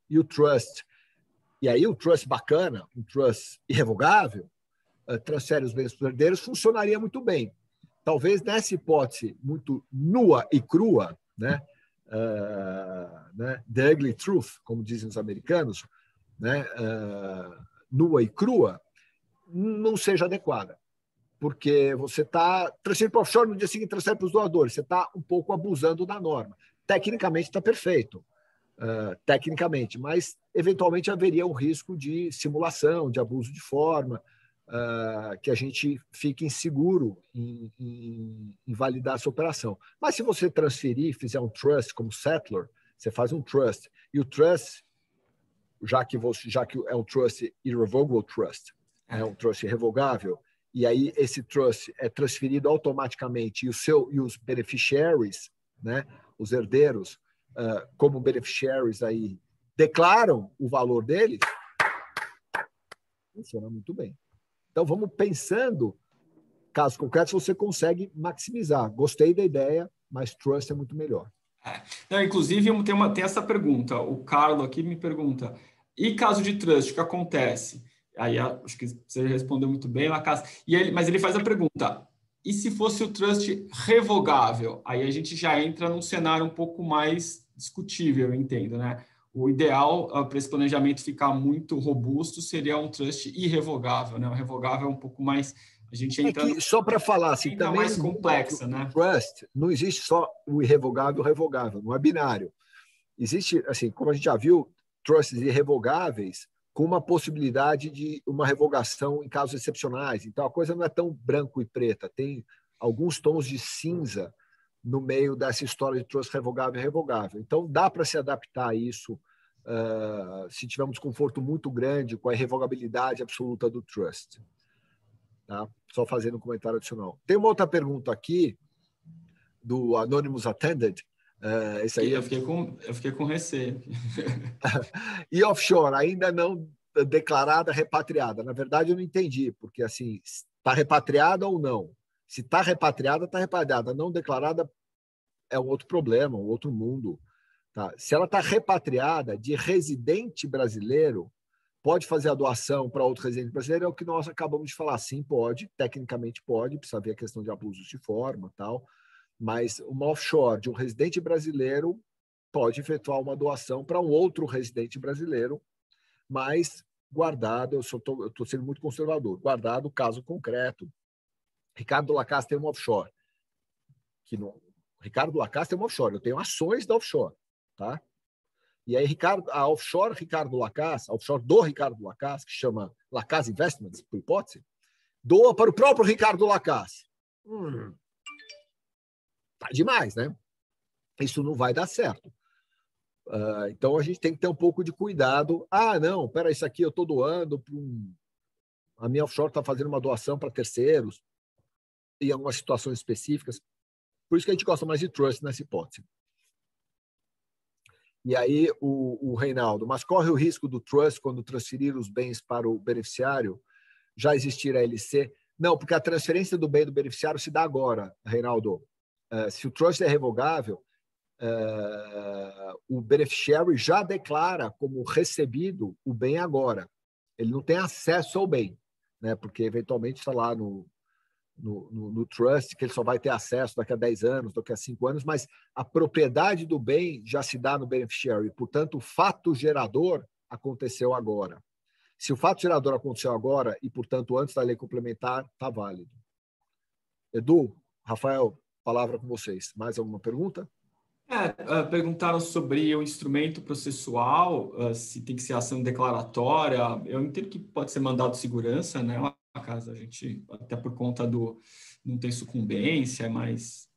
e aí o trust bacana, um trust irrevogável, transfere os bens para os herdeiros, funcionaria muito bem. Talvez nessa hipótese muito nua e crua, né? The ugly truth, como dizem os americanos, né? Nua e crua, não seja adequada. Porque você está transferindo para o offshore, no dia seguinte transfere para os doadores. Você está um pouco abusando da norma. Tecnicamente está perfeito, tecnicamente, mas eventualmente haveria um risco de simulação, de abuso de forma, que a gente fique inseguro em validar essa operação. Mas se você transferir, fizer um trust como settler, você faz um trust, e o trust, já que é um trust irrevocable trust, é um trust irrevogável, e aí esse trust é transferido automaticamente e os beneficiaries, né, os herdeiros, como beneficiaries aí, declaram o valor deles, funciona muito bem. Então, vamos pensando, casos concretos, você consegue maximizar. Gostei da ideia, mas trust é muito melhor. Não, inclusive, tem essa pergunta. O Carlos aqui me pergunta, e caso de trust, o que acontece? Aí, acho que você respondeu muito bem, Lacassa. Mas ele faz a pergunta, e se fosse o trust revogável? Aí a gente já entra num cenário um pouco mais discutível, eu entendo, né? O ideal para esse planejamento ficar muito robusto seria um trust irrevogável, né? O revogável é um pouco mais... A gente entra só para falar assim, também mais complexa, né? Trust não existe só o irrevogável e o revogável, não é binário. Existe, assim, como a gente já viu, trusts irrevogáveis com uma possibilidade de uma revogação em casos excepcionais. Então, a coisa não é tão branco e preta, tem alguns tons de cinza no meio dessa história de trust revogável e revogável. Então, dá para se adaptar a isso se tiver um desconforto muito grande com a irrevogabilidade absoluta do trust. Tá? Só fazendo um comentário adicional. Tem uma outra pergunta aqui, do Anonymous Attended. Esse aí eu fiquei com receio. E offshore, ainda não declarada, repatriada. Na verdade, eu não entendi, porque assim, está repatriada ou não? Se está repatriada, está repatriada. Não declarada é um outro problema, um outro mundo. Tá? Se ela está repatriada de residente brasileiro, pode fazer a doação para outro residente brasileiro, é o que nós acabamos de falar. Sim, pode, tecnicamente pode, precisa ver a questão de abusos de forma, tal, mas uma offshore de um residente brasileiro pode efetuar uma doação para um outro residente brasileiro, mas guardado, eu estou sendo muito conservador, guardado o caso concreto. Ricardo Lacasse tem uma offshore. Ricardo Lacasse tem uma offshore, eu tenho ações da offshore, tá? E aí, a offshore Ricardo Lacasse, a offshore do Ricardo Lacasse, que chama Lacasse Investments, por hipótese, doa para o próprio Ricardo Lacasse. Tá demais, né? Isso não vai dar certo. Então, a gente tem que ter um pouco de cuidado. Não, espera, isso aqui eu estou doando para a minha offshore está fazendo uma doação para terceiros em algumas situações específicas. Por isso que a gente gosta mais de trust nessa hipótese. E aí, o Reinaldo, mas corre o risco do trust quando transferir os bens para o beneficiário? Já existir a LC? Não, porque a transferência do bem do beneficiário se dá agora, Reinaldo. Se o trust é revogável, o beneficiário já declara como recebido o bem agora. Ele não tem acesso ao bem, né? Porque eventualmente está lá no trust, que ele só vai ter acesso daqui a 10 anos, daqui a 5 anos, mas a propriedade do bem já se dá no beneficiary. Portanto, o fato gerador aconteceu agora. Se o fato gerador aconteceu agora e, portanto, antes da lei complementar, está válido. Edu, Rafael, palavra com vocês. Mais alguma pergunta? Perguntaram sobre o instrumento processual, se tem que ser ação declaratória. Eu entendo que pode ser mandado de segurança, né? Caso a gente, até por conta do não tem sucumbência, é mais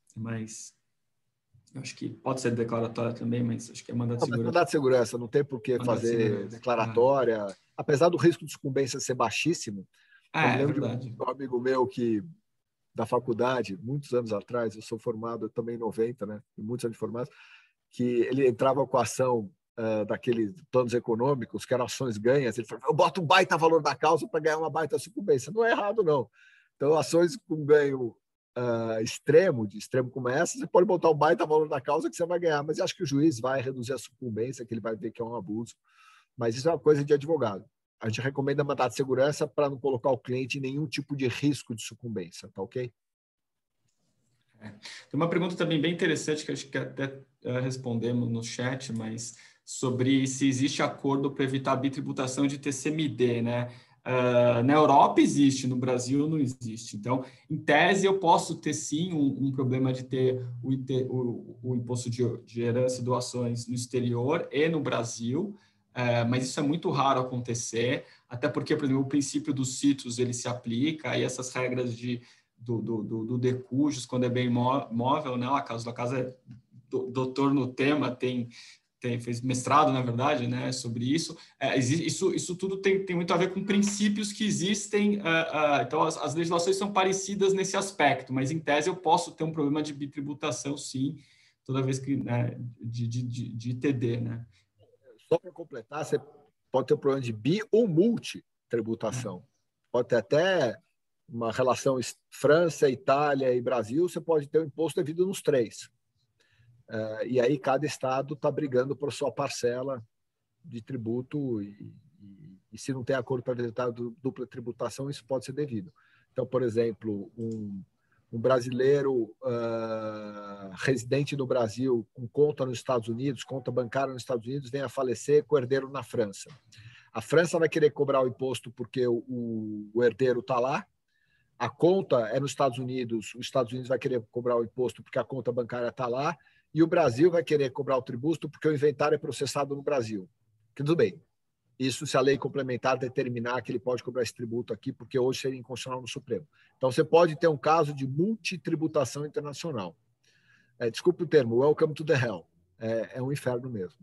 eu acho que pode ser declaratória também, mas acho que é mandado de segurança. Mandado de segurança, não tem por que fazer declaratória. Apesar do risco de sucumbência ser baixíssimo, eu me lembro de um amigo meu da faculdade, muitos anos atrás, eu sou formado também em 90, né? Muitos anos de formado, que ele entrava com a ação daqueles planos econômicos, que eram ações ganhas, ele falou, eu boto um baita valor da causa para ganhar uma baita sucumbência. Não é errado, não. Então, ações com ganho de extremo como essa, você pode botar um baita valor da causa que você vai ganhar, mas eu acho que o juiz vai reduzir a sucumbência, que ele vai ver que é um abuso. Mas isso é uma coisa de advogado. A gente recomenda mandado de segurança para não colocar o cliente em nenhum tipo de risco de sucumbência, tá ok? Tem uma pergunta também bem interessante que acho que até respondemos no chat, mas sobre se existe acordo para evitar a bitributação de TCMD, né? Na Europa existe, no Brasil não existe. Então, em tese, eu posso ter sim um problema de ter o imposto de herança e doações no exterior e no Brasil, mas isso é muito raro acontecer, até porque, por exemplo, o princípio dos sítios ele se aplica e essas regras do decujus, quando é bem móvel, né? A casa é doutor no tema, fez mestrado, na verdade, né, sobre isso. Isso tudo tem muito a ver com princípios que existem. Então, as legislações são parecidas nesse aspecto, mas, em tese, eu posso ter um problema de bitributação, sim, toda vez que de ITD, né? Só para completar, você pode ter um problema de bi ou multitributação. Pode ter até uma relação França, Itália e Brasil, você pode ter o imposto devido nos três. E aí cada estado está brigando por sua parcela de tributo e se não tem acordo para evitar dupla tributação, isso pode ser devido. Então, por exemplo, um brasileiro residente no Brasil com conta nos Estados Unidos, conta bancária nos Estados Unidos, vem a falecer com o herdeiro na França. A França vai querer cobrar o imposto porque o herdeiro está lá, a conta é nos Estados Unidos, os Estados Unidos vai querer cobrar o imposto porque a conta bancária está lá, e o Brasil vai querer cobrar o tributo porque o inventário é processado no Brasil. Tudo bem. Isso se a lei complementar determinar que ele pode cobrar esse tributo aqui, porque hoje seria inconstitucional no Supremo. Então, você pode ter um caso de multitributação internacional. Desculpe o termo, welcome to the hell. É um inferno mesmo.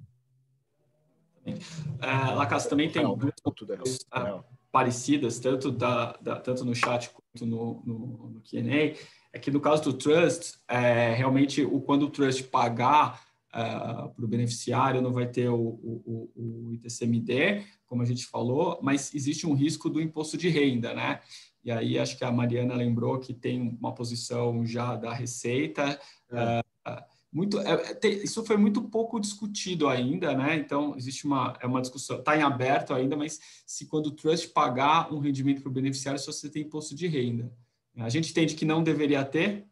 Lacas, também tem duas parecidas, tanto no chat quanto no Q&A, é que no caso do trust, realmente, quando o trust pagar para o beneficiário, não vai ter o ITCMD, como a gente falou, mas existe um risco do imposto de renda, né? E aí, acho que a Mariana lembrou que tem uma posição já da Receita. Isso foi muito pouco discutido ainda, né? Então, existe uma discussão, está em aberto ainda, mas se quando o trust pagar um rendimento para o beneficiário, só você tem imposto de renda. A gente entende que não deveria ter,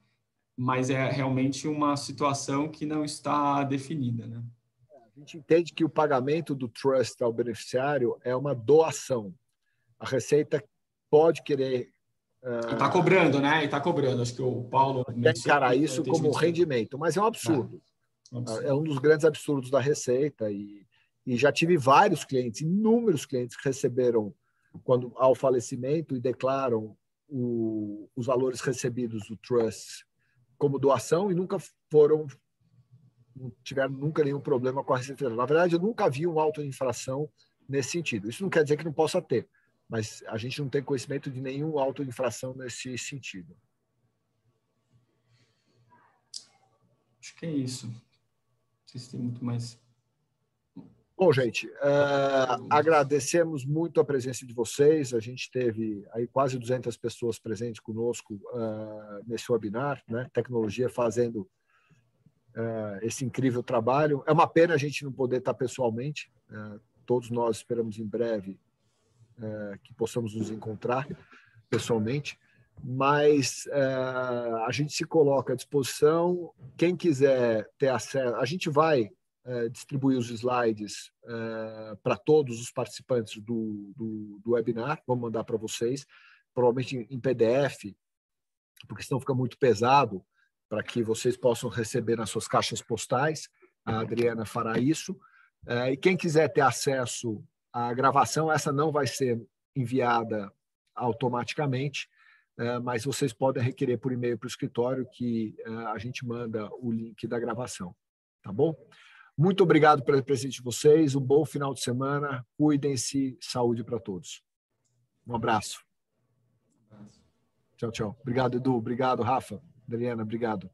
mas é realmente uma situação que não está definida, né? A gente entende que o pagamento do trust ao beneficiário é uma doação. A Receita pode querer... E está cobrando, né? E está cobrando. Acho que o Paulo quer encarar isso como rendimento, mas é um absurdo. É um dos grandes absurdos da Receita. E já tive vários clientes, inúmeros clientes que receberam ao falecimento e declaram os valores recebidos do trust como doação e nunca foram não tiveram nunca nenhum problema com a Receita Federal. Na verdade, eu nunca vi um auto de infração nesse sentido. Isso não quer dizer que não possa ter, mas a gente não tem conhecimento de nenhum auto de infração nesse sentido. Acho que é isso. Não sei se tem muito mais. Bom, gente, agradecemos muito a presença de vocês. A gente teve aí quase 200 pessoas presentes conosco nesse webinar, né? Tecnologia fazendo esse incrível trabalho. É uma pena a gente não poder estar pessoalmente. Todos nós esperamos em breve que possamos nos encontrar pessoalmente, mas a gente se coloca à disposição. Quem quiser ter acesso, a gente vai distribuir os slides para todos os participantes do webinar. Vamos mandar para vocês, provavelmente em PDF, porque senão fica muito pesado, para que vocês possam receber nas suas caixas postais. A Adriana fará isso. E quem quiser ter acesso à gravação, essa não vai ser enviada automaticamente, mas vocês podem requerer por e-mail para o escritório que a gente manda o link da gravação. Tá bom? Muito obrigado pelo presente de vocês. Um bom final de semana. Cuidem-se. Saúde para todos. Um abraço. Tchau, tchau. Obrigado, Edu. Obrigado, Rafa. Adriana, obrigado.